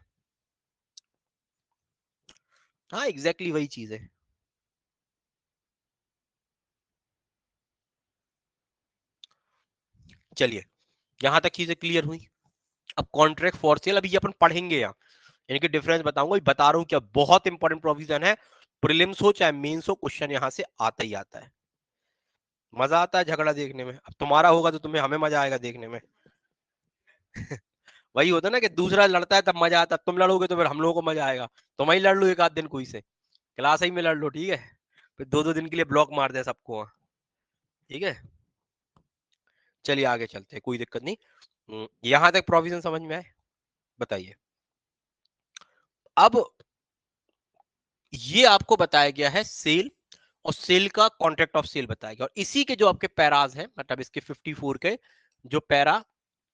हाँ एग्जैक्टली वही चीज है। चलिए, यहां तक चीजें क्लियर हुई। अब कॉन्ट्रैक्ट फॉर सेल, अभी ये अपन पढ़ेंगे यहाँ, इनके डिफरेंस बताऊंगा, बता रहा हूँ क्या बहुत इंपॉर्टेंट प्रोविजन है। प्रीलिम्स हो चाहे मेंस हो, क्वेश्चन यहाँ से आता ही आता है। मजा आता है झगड़ा देखने में, अब तुम्हारा होगा तो तुम्हें, हमें मजा आएगा देखने में। वही होता है ना कि दूसरा लड़ता है तब मजा आता है, तुम लड़ोगे तो फिर हम लोगों को मजा आएगा। तुम ही लड़ लो एक आध दिन कोई से, क्लास ही में लड़ लो, ठीक है, फिर दो दो दिन के लिए ब्लॉक मार दे सबको वहाँ। ठीक है, चलिए आगे चलते हैं, कोई दिक्कत नहीं। यहां तक प्रोविजन समझ में आए, बताइए। अब ये आपको बताया गया है सेल, और सेल का कॉन्ट्रैक्ट ऑफ सेल बताया गया, और इसी के जो आपके पैराज हैं, मतलब इसके 54 के जो पैरा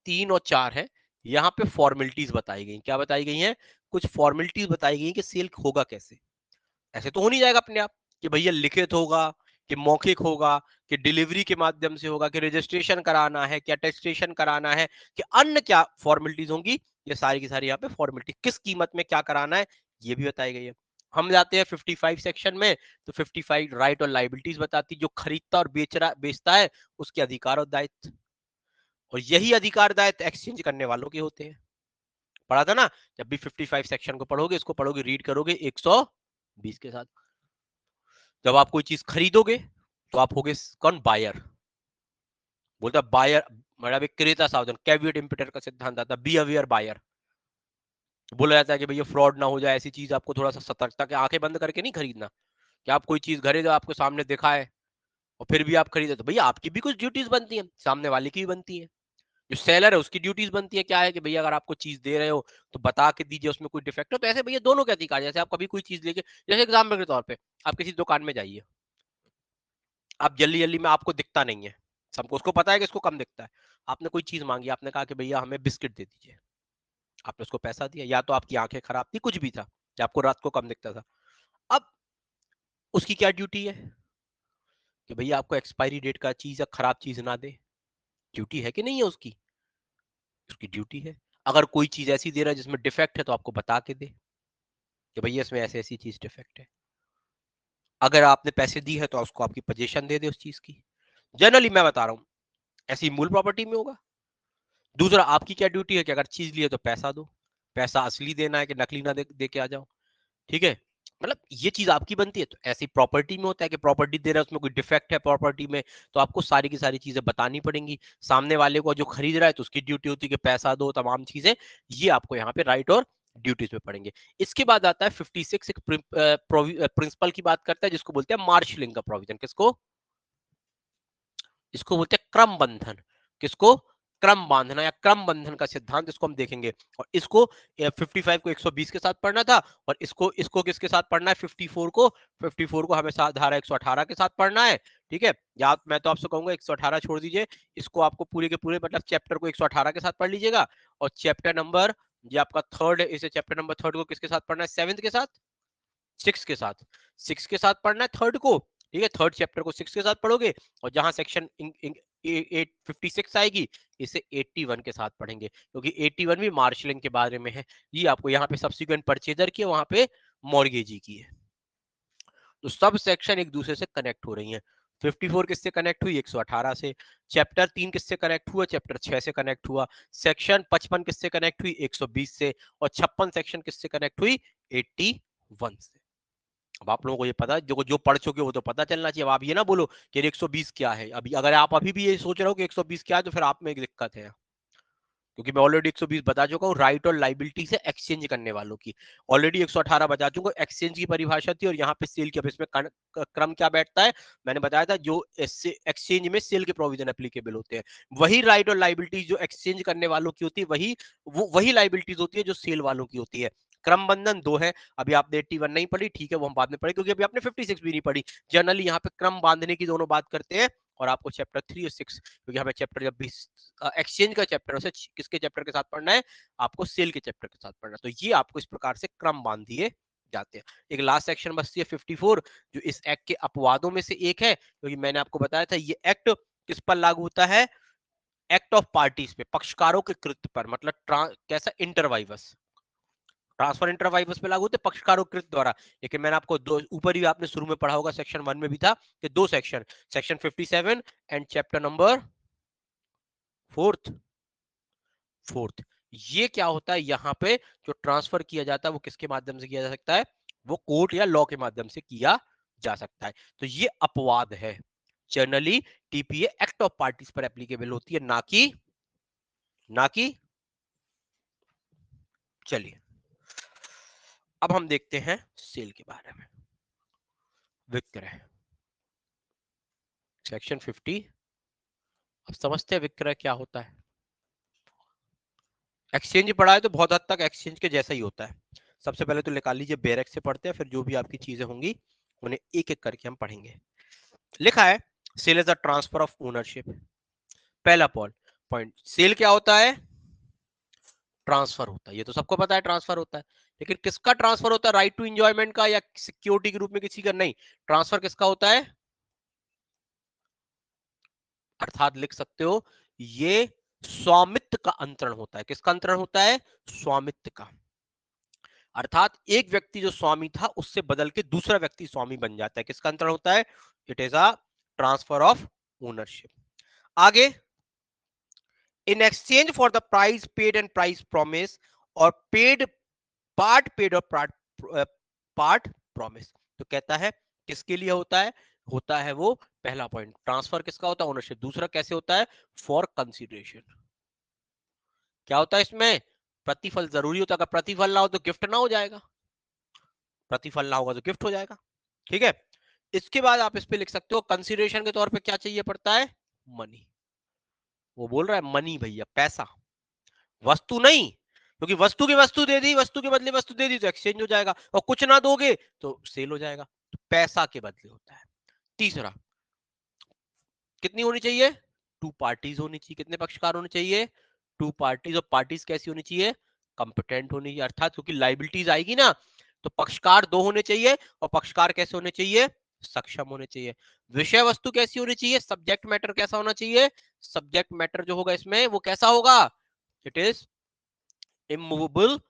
3 और 4 है, यहाँ पे फॉर्मेलिटीज बताई गई। क्या बताई गई हैं, कुछ फॉर्मेलिटीज बताई गई कि सेल होगा कैसे। ऐसे तो हो नहीं जाएगा अपने आप कि भैया लिखित होगा, कि मौखिक होगा, कि डिलीवरी के माध्यम से होगा, कि रजिस्ट्रेशन कराना है, कि अटेस्टेशन कराना है, कि अन्य क्या फॉर्मेलिटीज होंगी। ये सारी की सारी यहाँ पे फॉर्मेलिटी, किस कीमत में क्या कराना है ये भी बताई गई है। हम जाते हैं 55 सेक्शन में, तो 55 राइट और लाइबिलिटीज बताती, जो खरीदता और बेचता है उसके अधिकार और दायित्व, और यही अधिकार दायित्व एक्सचेंज करने वालों के होते हैं। पढ़ा था ना, जब भी 55 सेक्शन को पढ़ोगे, इसको पढ़ोगे, रीड करोगे 120 के साथ। जब आप कोई चीज खरीदोगे तो आप होगे कौन, बायर। बोलता बायर, मतलब एक क्रेता सावधान, कैविएट इंपेटर का सिद्धांत आता, बी अवेयर बायर। बोला जाता है कि भैया फ्रॉड ना हो जाए, ऐसी चीज आपको थोड़ा सा सतर्कता के आंखें बंद करके नहीं खरीदना। कि आप कोई चीज खरीदो, आपको सामने दिखा है और फिर भी आप खरीदे, तो भैया आपकी भी कुछ ड्यूटीज बनती है, सामने वाले की भी बनती है। जो सेलर है उसकी ड्यूटीज बनती है, क्या है कि भैया अगर आपको चीज दे रहे हो तो बता के दीजिए उसमें कोई डिफेक्ट हो। तो ऐसे भैया दोनों के अधिकार, जैसे आप कभी कोई चीज लेके, जैसे एग्जाम्पल के तौर पे आप किसी दुकान में जाइए, आप जल्दी जल्दी में, आपको दिखता नहीं है, सबको उसको पता है कि इसको कम दिखता है, आपने कोई चीज मांगी, आपने कहा कि भैया हमें बिस्किट दे दीजिए, आपने उसको पैसा दिया, या तो आपकी आंखें खराब थी, कुछ भी था, या आपको रात को कम दिखता था। अब उसकी क्या ड्यूटी है कि भैया आपको एक्सपायरी डेट का चीज या खराब चीज ना दे। ड्यूटी है कि नहीं है उसकी, उसकी ड्यूटी है। अगर कोई चीज ऐसी दे रहा है जिसमें डिफेक्ट है तो आपको बता के दे कि भैया इसमें ऐसी ऐसी चीज डिफेक्ट है। अगर आपने पैसे दी है तो उसको आपकी पोजीशन दे दे उस चीज की। जनरली मैं बता रहा हूँ ऐसी मूल प्रॉपर्टी में होगा। दूसरा, आपकी क्या ड्यूटी है कि अगर चीज ली है तो पैसा दो, पैसा असली देना है कि नकली ना दे के आ जाओ। ठीक है, मतलब ये चीज आपकी बनती है। तो ऐसी प्रॉपर्टी में होता है कि प्रॉपर्टी दे रहा है उसमें कोई डिफेक्ट है प्रॉपर्टी में, तो आपको सारी की सारी चीजें बतानी पड़ेंगी। सामने वाले को जो खरीद रहा है तो उसकी ड्यूटी होती है कि पैसा दो, तमाम चीजें। ये आपको यहाँ पे राइट और ड्यूटीज में पड़ेंगे। इसके बाद आता है 56, एक प्रिंसिपल की बात करता है जिसको बोलते हैं मार्शलिंग का प्रोविजन। किसको, इसको बोलते हैं क्रम बंधन। किसको, क्रम बांधना या क्रम बंधन का सिद्धांत, इसको हम देखेंगे। और इसको 55 को 120 के साथ पढ़ना था, और इसको इसको किसके साथ पढ़ना है, 54 को हमें धारा 118 के साथ पढ़ना है। ठीक है, या मैं तो आपसे कहूंगा 118 छोड़ दीजिए, इसको आपको पूरे के पूरे मतलब चैप्टर को 118 के साथ पढ़ लीजिएगा। और चैप्टर नंबर ये आपका थर्ड है, इसे चैप्टर नंबर थर्ड को किसके साथ पढ़ना है, 7th के साथ, 6 के साथ, 6 के साथ पढ़ना है थर्ड को। ठीक है, थर्ड चैप्टर को 6 के साथ पढ़ोगे, और जहां सेक्शन 856 आएगी इसे 81 के साथ पढ़ेंगे, क्योंकि 81 भी मार्शलिंग के बारे में है। ये आपको यहाँ पे सब्सिक्वेंट परचेजर की है, वहां पे मॉर्गेजी की है। तो सब सेक्शन एक दूसरे से कनेक्ट हो रही हैं। 54 किससे कनेक्ट हुई, 118 से। चैप्टर 3 किससे कनेक्ट हुआ, चैप्टर 6 से कनेक्ट हुआ। सेक्शन 55 किससे कनेक्ट हुई, 120 से। और 56 सेक्शन किससे कनेक्ट हुई, 81 से। अब आप लोगों को ये पता, जो पढ़ चुके हो वो तो पता चलना चाहिए। अब आप ये ना बोलो कि 120 क्या है। अभी अगर आप अभी भी ये सोच रहे हो कि 120 क्या है, तो फिर आप में एक दिक्कत है, क्योंकि मैं ऑलरेडी 120 बता चुका हूँ राइट और लाइबिलिटी से एक्सचेंज करने वालों की। ऑलरेडी 118 बता चुका हूँ एक्सचेंज की परिभाषा थी, और यहाँ पे सेल की। अब इसमें क्रम क्या बैठता है, मैंने बताया था, जो एक्सचेंज में सेल के प्रोविजन एप्लीकेबल होते हैं, वही राइट और लाइबिलिटी जो एक्सचेंज करने वालों की होती है, वही लाइबिलिटीज होती है जो सेल वालों की होती है। क्रम बंधन दो है। अभी आपने 81 नहीं पढ़ी, ठीक है, वो हम बाद में पढ़े, क्योंकि अभी आपने 56 भी नहीं पढ़ी। जनरली यहाँ पे क्रम बांधने की दोनों बात करते हैं। और आपको चैप्टर 3 और 6, क्योंकि हमें चैप्टर जब भी एक्सचेंज का चैप्टर है, किसके चैप्टर के साथ पढ़ना है, आपको सेल के चैप्टर के साथ पढ़ना है। तो ये आपको इस प्रकार से क्रम बांध दिए जाते हैं। एक लास्ट सेक्शन बचती है 54, जो इस एक्ट के अपवादों में से एक है, क्योंकि मैंने आपको बताया था ये एक्ट किस पर लागू होता है, एक्ट ऑफ पार्टीज पे, पक्षकारों के कृत्य पर, मतलब कैसा, इंटरवाइवस, ट्रांसफर इंटरवाइवस पे लागू होते पक्षकारों कृत द्वारा। लेकिन मैंने आपको दो, ऊपर ही आपने शुरू में पढ़ा होगा, सेक्शन 1 में भी था कि दो section, section 57 and chapter number fourth. ये क्या होता है, यहाँ पे जो ट्रांसफर किया जाता है वो किसके माध्यम से किया जा सकता है, वो कोर्ट या लॉ के माध्यम से किया जा सकता है। तो ये अपवाद है। Generally TPA act of parties पर एप्लीकेबल होती है, ना कि चलिए अब हम देखते हैं सेल के बारे में। विक्रय, सेक्शन 50। अब समझते हैं विक्रय क्या होता है। एक्सचेंज पढ़ा है तो बहुत हद तक एक्सचेंज के जैसा ही होता है। सबसे पहले तो निकाल लीजिए, बेरेक से पढ़ते हैं, फिर जो भी आपकी चीजें होंगी उन्हें एक एक करके हम पढ़ेंगे। लिखा है sale is the transfer of ownership. पहला पॉइंट, सेल क्या होता है, ट्रांसफर होता है। ये तो सबको पता है ट्रांसफर होता है, लेकिन किसका ट्रांसफर होता है, राइट टू एंजॉयमेंट का या सिक्योरिटी के रूप में किसी का, नहीं। ट्रांसफर किसका होता है, अर्थात लिख सकते हो ये स्वामित्व का अंतरण होता है। किसका अंतरण होता है, स्वामित्व का। अर्थात एक व्यक्ति जो स्वामी था उससे बदल के दूसरा व्यक्ति स्वामी बन जाता है। किसका अंतरण होता है, it is a transfer of ownership. आगे, in exchange for the price paid and price promise, और पेड और पार्ट प्रॉमिस। तो कहता है किसके लिए होता है वो पहला पॉइंट, ट्रांसफर किसका होता है, ओनरशिप। दूसरा कैसे होता है, फॉर कंसिडरेशन। क्या होता है इसमें, प्रतिफल जरूरी होता है। अगर प्रतिफल ना हो तो गिफ्ट ना हो जाएगा, प्रतिफल ना होगा तो गिफ्ट हो जाएगा। ठीक है, इसके बाद आप इस पे लिख सकते हो कंसिडरेशन के तौर पे क्या चाहिए पड़ता है, मनी। वो बोल रहा है मनी भैया, पैसा, वस्तु नहीं, क्योंकि वस्तु की वस्तु दे दी, वस्तु के बदले वस्तु दे दी तो एक्सचेंज हो जाएगा, और कुछ ना दोगे तो सेल हो जाएगा। तो पैसा के बदले होता है। तीसरा, कितनी होनी चाहिए, टू पार्टीज होनी चाहिए। कितने पक्षकार होने चाहिए, टू पार्टीज। और पार्टीज कैसी होनी चाहिए, कंपिटेंट होनी चाहिए। अर्थात क्योंकि लाइबिलिटीज आएगी ना, तो पक्षकार दो होने चाहिए, और पक्षकार कैसे होने चाहिए, सक्षम होने चाहिए। विषय वस्तु कैसी होनी चाहिए, सब्जेक्ट मैटर कैसा होना चाहिए, सब्जेक्ट मैटर जो होगा इसमें वो कैसा होगा, it is immovable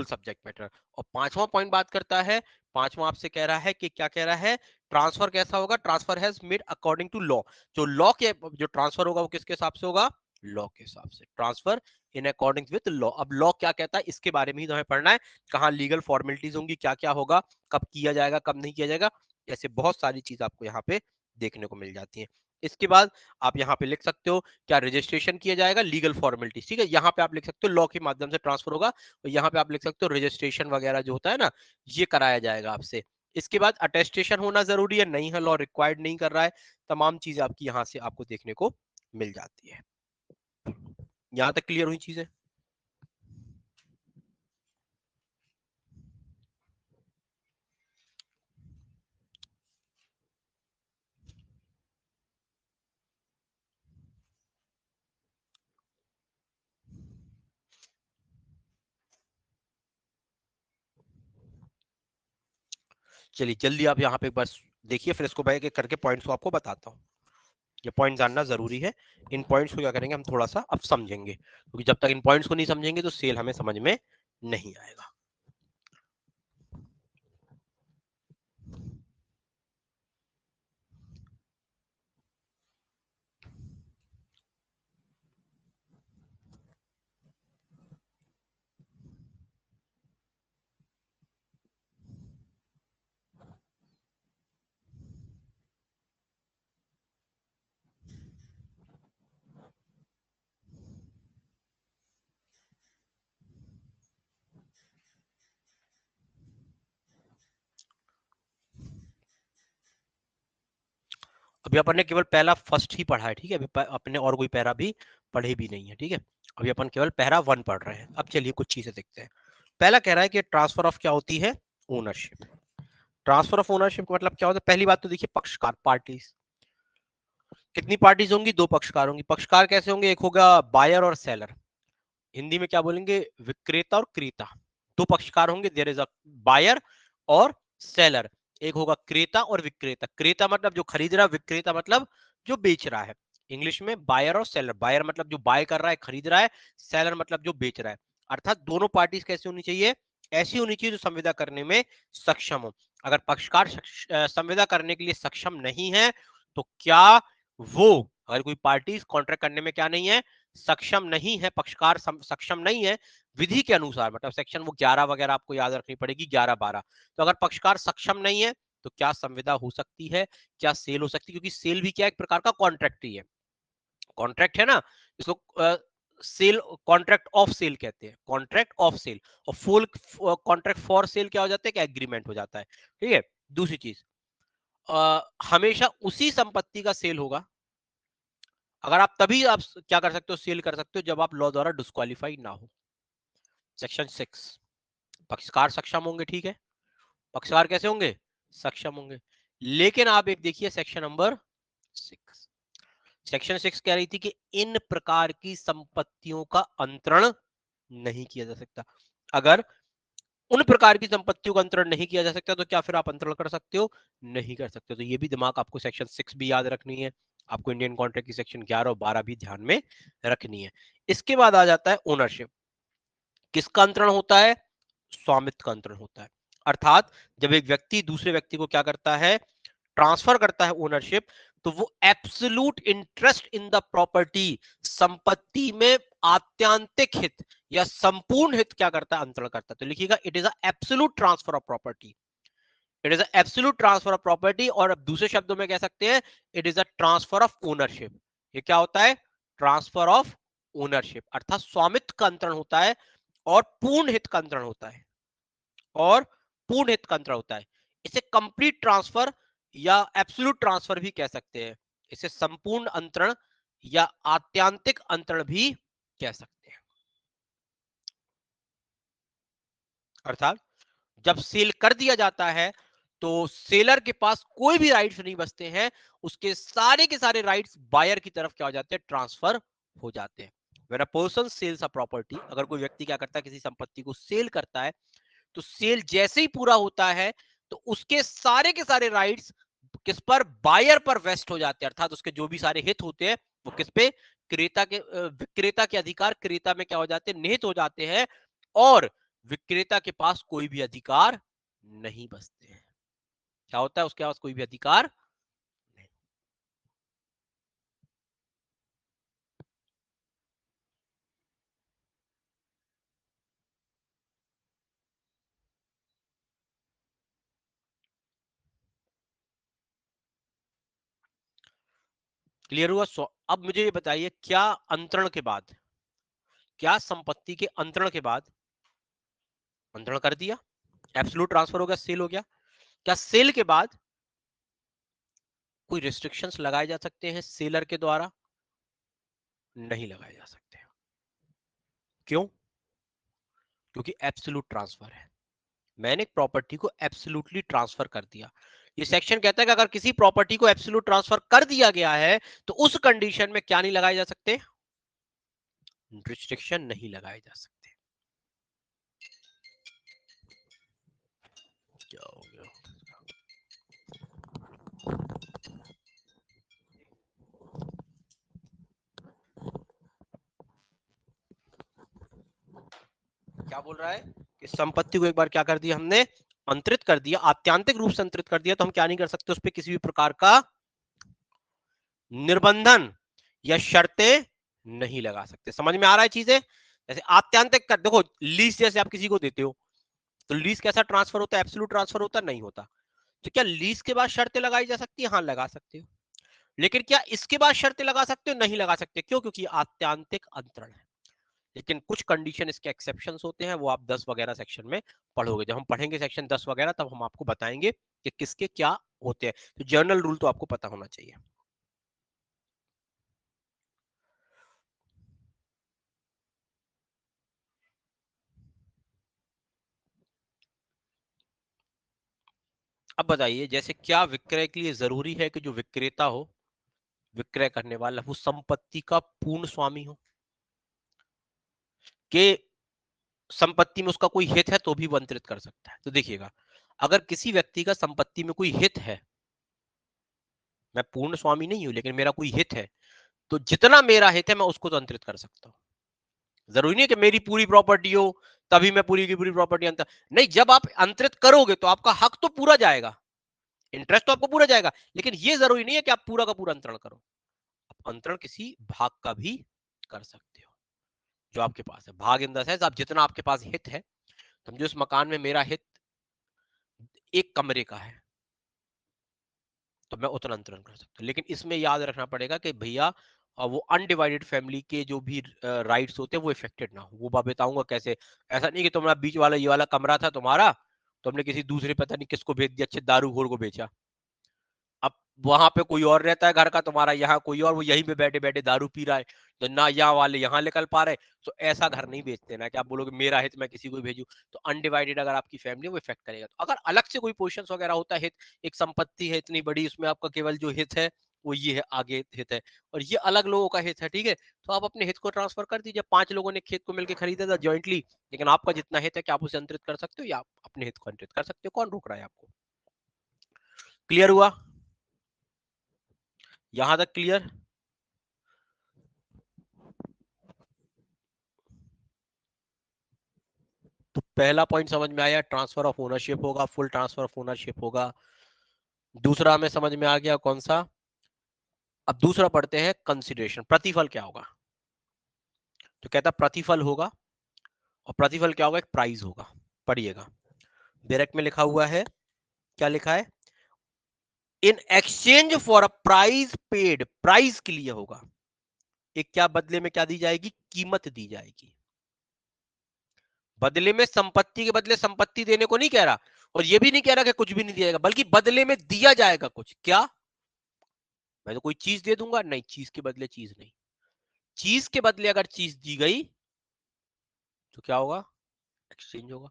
subject matter. और पांचवा पॉइंट बात करता है, पांचवा आपसे कह रहा है कि क्या कह रहा है, ट्रांसफर कैसा होगा, transfer has made according to law. जो लॉ के जो ट्रांसफर होगा वो किसके हिसाब से होगा, लॉ के हिसाब से। Transfer in according with law. अब लॉ क्या कहता है इसके बारे में ही हमें पढ़ना है, कहाँ लीगल फॉर्मेलिटीज होंगी, क्या क्या होगा, कब किया जाएगा, कब नहीं किया जाएगा, ऐसे बहुत सारी चीज आपको यहाँ पे देखने को मिल जाती है। इसके बाद आप यहाँ पे लिख सकते हो क्या रजिस्ट्रेशन किया जाएगा, लीगल फॉर्मेलिटीज। ठीक है, यहाँ पे आप लिख सकते हो लॉ के माध्यम से ट्रांसफर होगा, और यहाँ पे आप लिख सकते हो रजिस्ट्रेशन वगैरह जो होता है ना, ये कराया जाएगा आपसे। इसके बाद अटेस्टेशन होना जरूरी है, नहीं है, लॉ रिक्वायर्ड नहीं कर रहा है। तमाम चीजें आपकी यहाँ से आपको देखने को मिल जाती है। यहां तक क्लियर हुई चीजें? चलिए जल्दी आप यहाँ पे बस देखिए, फिर इसको बैठ के करके पॉइंट्स को आपको बताता हूँ। ये पॉइंट जानना जरूरी है। इन पॉइंट्स को क्या करेंगे हम थोड़ा सा अब समझेंगे, क्योंकि जब तक इन पॉइंट्स को नहीं समझेंगे तो सेल हमें समझ में नहीं आएगा। अभी अपन ने केवल पहला फर्स्ट ही पढ़ा है, ठीक है, अभी अपने और कोई पैरा भी पढ़े भी नहीं है, ठीक है। अभी अपन केवल पैरा 1 पढ़ रहे हैं। अब चलिए कुछ चीजें देखते हैं। पहला कह रहा है कि ट्रांसफर ऑफ क्या होती है, ओनरशिप। ट्रांसफर ऑफ ओनरशिप का मतलब क्या होता है? पहली बात तो देखिए, पक्षकार, पार्टीज। कितनी पार्टीज होंगी? 2 पक्षकार होंगी। पक्षकार कैसे होंगे? एक होगा बायर और सेलर, हिंदी में क्या बोलेंगे? विक्रेता और क्रेता। 2 पक्षकार होंगे, देयर इज अ बायर और सेलर। एक होगा क्रेता और विक्रेता। क्रेता मतलब जो खरीद रहा है, विक्रेता मतलब जो बेच रहा है। इंग्लिश में बायर और सेलर, बायर मतलब जो बाय कर रहा है, खरीद रहा है, सेलर मतलब जो बेच रहा है। अर्थात दोनों पार्टीज कैसी होनी चाहिए? ऐसी होनी चाहिए जो संविदा करने में सक्षम हो। अगर पक्षकार संविदा करने के लिए सक्षम नहीं है तो क्या वो, अगर कोई पार्टी कॉन्ट्रैक्ट करने में क्या नहीं है, सक्षम नहीं है, पक्षकार सक्षम नहीं है विधि के अनुसार, मतलब सेक्शन वो 11 वगैरह आपको याद रखनी पड़ेगी, 11-12। तो अगर पक्षकार सक्षम नहीं है तो क्या संविदा हो सकती है, क्या सेल हो सकती है? क्योंकि सेल भी क्या एक प्रकार का कॉन्ट्रैक्ट ही है। कॉन्ट्रैक्ट है ना, इसको सेल, कॉन्ट्रैक्ट ऑफ सेल कहते हैं, कॉन्ट्रैक्ट ऑफ सेल। और फुल कॉन्ट्रैक्ट फॉर सेल क्या हो जाता है? कि एग्रीमेंट हो जाता है, ठीक है। दूसरी चीज, हमेशा उसी संपत्ति का सेल होगा, अगर आप तभी आप क्या कर सकते हो, सेल कर सकते हो, जब आप लॉ द्वारा डिस्क्वालीफाई ना हो। सेक्शन 6, पक्षकार सक्षम होंगे, ठीक है, पक्षकार कैसे होंगे? सक्षम होंगे। लेकिन आप एक देखिए सेक्शन नंबर 6, सेक्शन 6 कह रही थी कि इन प्रकार की संपत्तियों का अंतरण नहीं किया जा सकता। अगर उन प्रकार की संपत्तियों का अंतरण नहीं किया जा सकता तो क्या फिर आप अंतरण कर सकते हो? नहीं कर सकते। तो ये भी दिमाग आपको सेक्शन 6 भी याद रखनी है, आपको इंडियन कॉन्ट्रैक्ट की सेक्शन 11 और 12 भी ध्यान में रखनी है। इसके बाद आ जाता है ओनरशिप। किसका अंतरण होता है? स्वामित्व का अंतरण होता है। अर्थात जब एक व्यक्ति दूसरे व्यक्ति को क्या करता है, ट्रांसफर करता है ओनरशिप, तो वो absolute interest in the property, संपत्ति में आत्यांतिक हित या संपूर्ण हित क्या करता है? अंतरण करता है। तो लिखिएगा, it is a absolute transfer of property, it is a absolute transfer of property. और अब दूसरे शब्दों में कह सकते हैं, it is a transfer of ownership. ये क्या होता है? ट्रांसफर ऑफ ओनरशिप, अर्थात स्वामित्व का अंतरण होता है और पूर्ण हित का अंतरण होता है, और पूर्ण हित का अंतरण होता है। इसे कंप्लीट ट्रांसफर या एब्सोल्यूट ट्रांसफर भी कह सकते हैं, इसे संपूर्ण अंतरण या आत्यांतिक अंतरण भी कह सकते हैं। अर्थात जब सेल कर दिया जाता है तो सेलर के पास कोई भी राइट्स नहीं बचते हैं, उसके सारे के सारे राइट्स बायर की तरफ क्या हो जाते हैं? ट्रांसफर हो जाते हैं। When a person sells a property, अगर कोई व्यक्ति क्या करता है, किसी संपत्ति को सेल करता है, तो सेल जैसे ही पूरा होता है तो उसके सारे के सारे राइट्स किस पर? बायर पर वेस्ट हो जाते हैं। अर्थात उसके जो भी सारे हित होते हैं वो किस पे? क्रेता के, विक्रेता के अधिकार क्रेता में क्या हो जाते हैं? निहित हो जाते हैं, और विक्रेता के पास कोई भी अधिकार नहीं बचते हैं। क्या होता है? उसके पास कोई भी अधिकार नहीं। क्लियर हुआ? अब मुझे ये बताइए, क्या अंतरण के बाद, क्या संपत्ति के अंतरण के बाद, अंतरण कर दिया, एब्सोल्यूट ट्रांसफर हो गया, सेल हो गया, क्या सेल के बाद कोई रिस्ट्रिक्शंस लगाए जा सकते हैं सेलर के द्वारा? नहीं लगाए जा सकते। क्यों? क्योंकि एब्सोल्यूट ट्रांसफर है, मैंने एक प्रॉपर्टी को एब्सोल्युटली ट्रांसफर कर दिया। ये सेक्शन कहता है कि अगर किसी प्रॉपर्टी को एब्सोल्यूट ट्रांसफर कर दिया गया है तो उस कंडीशन में क्या नहीं लगाए जा सकते? रिस्ट्रिक्शन नहीं लगाए जा सकते। क्या हो गया? क्या बोल रहा है कि संपत्ति को एक बार क्या कर दिया हमने? अंतरित कर दिया, आत्यांतिक रूप से अंतरित कर दिया, तो हम क्या नहीं कर सकते? उस पर किसी भी प्रकार का निर्बंधन या शर्तें नहीं लगा सकते। समझ में आ रहा है चीजें? जैसे आत्यांतिक कर, देखो लीज जैसे आप किसी को देते हो तो लीज कैसा ट्रांसफर होता है? एब्सोल्यूट ट्रांसफर होता नहीं होता। तो क्या लीज के बाद शर्तें लगाई जा सकती है? हाँ, लगा सकते हो। लेकिन क्या इसके बाद शर्तें लगा सकते हो? नहीं लगा सकते। क्यों? क्योंकि आत्यांतिक अंतरण है। लेकिन कुछ कंडीशन इसके एक्सेप्शंस होते हैं, वो आप 10 वगैरह सेक्शन में पढ़ोगे। जब हम पढ़ेंगे सेक्शन 10 वगैरह तब हम आपको बताएंगे कि किसके क्या होते हैं। तो जर्नल रूल तो आपको पता होना चाहिए। अब बताइए, जैसे क्या विक्रय के लिए जरूरी है कि जो विक्रेता हो, विक्रय करने वाला, वो संपत्ति का पूर्ण स्वामी हो, कि संपत्ति में उसका कोई हित है तो भी वो अंतरित कर सकता है? तो देखिएगा, अगर किसी व्यक्ति का संपत्ति में कोई हित है, मैं पूर्ण स्वामी नहीं हूं लेकिन मेरा कोई हित है, तो जितना मेरा हित है मैं उसको तो अंतरित कर सकता हूं। जरूरी नहीं है कि मेरी पूरी प्रॉपर्टी हो तभी मैं पूरी की पूरी प्रॉपर्टी अंतर नहीं। जब आप अंतरित करोगे तो आपका हक तो पूरा जाएगा, इंटरेस्ट तो आपको पूरा जाएगा, लेकिन ये जरूरी नहीं है कि आप पूरा का पूरा अंतरण करो। आप अंतरण किसी भाग का भी कर सकते हो जो आपके पास है। भाग इन द सेंस, आप जितना आपके पास हित है, समझो इस मकान में मेरा हित एक कमरे का है तो मैं उतना अंतरण कर सकता हूँ। लेकिन इसमें याद रखना पड़ेगा कि भैया वो अनडिवाइडेड फैमिली के जो भी राइट्स होते हैं वो इफेक्टेड ना हो। वो मैं बताऊंगा कैसे। ऐसा नहीं कि तुम्हारा बीच वाला ये वाला कमरा था तुम्हारा, तुमने किसी दूसरे पता नहीं किसको भेज दिया, अच्छे दारूखोर को बेचा। अब वहां पे कोई और रहता है घर का तुम्हारा, यहाँ कोई और, वो यहीं पे बैठे बैठे दारू पी रहा है, तो ना यहाँ वाले यहाँ निकल पा रहे। तो ऐसा घर नहीं बेचते ना कि आप बोलोगे मेरा हित मैं किसी को भेजू। तो अनडिवाइडेड अगर आपकी फैमिली वो इफेक्ट करेगा। तो अगर अलग से कोई पोर्शन वगैरह होता है हित, एक संपत्ति है इतनी बड़ी, उसमें आपका केवल जो हित है वो ये है, आगे हित है, और ये अलग लोगों का हित है, ठीक है, तो आप अपने हित को ट्रांसफर कर दीजिए। 5 लोगों ने खेत को मिलकर खरीदा था जॉइंटली, लेकिन आपका जितना हित है क्या आप उसे अंतरित कर सकते हो या आप अपने हित को अंतरित कर सकते हो? कौन रोक रहा है आपको? क्लियर हुआ? यहां तक क्लियर? तो पहला पॉइंट समझ में आया, ट्रांसफर ऑफ ओनरशिप होगा, फुल ट्रांसफर ऑफ ओनरशिप होगा। दूसरा हमें समझ में आ गया कौन सा? अब दूसरा पढ़ते हैं, कंसिडरेशन, प्रतिफल क्या होगा। तो कहता प्रतिफल होगा, और प्रतिफल क्या होगा? एक प्राइस होगा। पढ़िएगा, डायरेक्ट में लिखा हुआ है, क्या लिखा है? इन exchange for a price paid, price के लिए होगा, एक क्या बदले में क्या दी जाएगी? कीमत दी जाएगी। बदले में संपत्ति के बदले संपत्ति देने को नहीं कह रहा, और ये भी नहीं कह रहा कि कुछ भी नहीं दिया जाएगा, बल्कि बदले में दिया जाएगा कुछ। क्या? मैं तो कोई चीज दे दूंगा? नहीं, चीज के बदले चीज नहीं। चीज के बदले अगर चीज दी गई तो क्या होगा? एक्सचेंज होगा।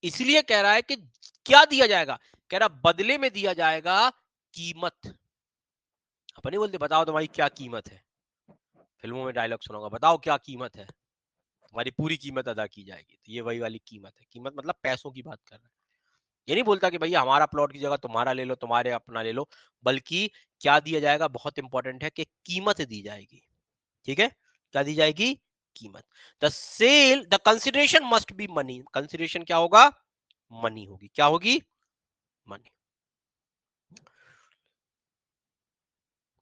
इसलिए कह रहा है कि क्या दिया जाएगा? कह रहा बदले में दिया जाएगा कीमत। अपन नहीं बोलते बताओ तुम्हारी क्या कीमत है, फिल्मों में डायलॉग सुना होगा, बताओ क्या कीमत है, तुम्हारी पूरी कीमत अदा की जाएगी। तो ये वही वाली कीमत है। कीमत मतलब पैसों की बात कर रहा है। ये नहीं बोलता कि भैया हमारा प्लॉट की जगह तुम्हारा ले लो, तुम्हारे अपना ले लो, बल्कि क्या दिया जाएगा, बहुत इंपॉर्टेंट है, कि कीमत दी जाएगी। ठीक है, क्या दी जाएगी? कीमत। The sale, the consideration must be money, consideration क्या होगा? मनी होगी। क्या होगी? Money.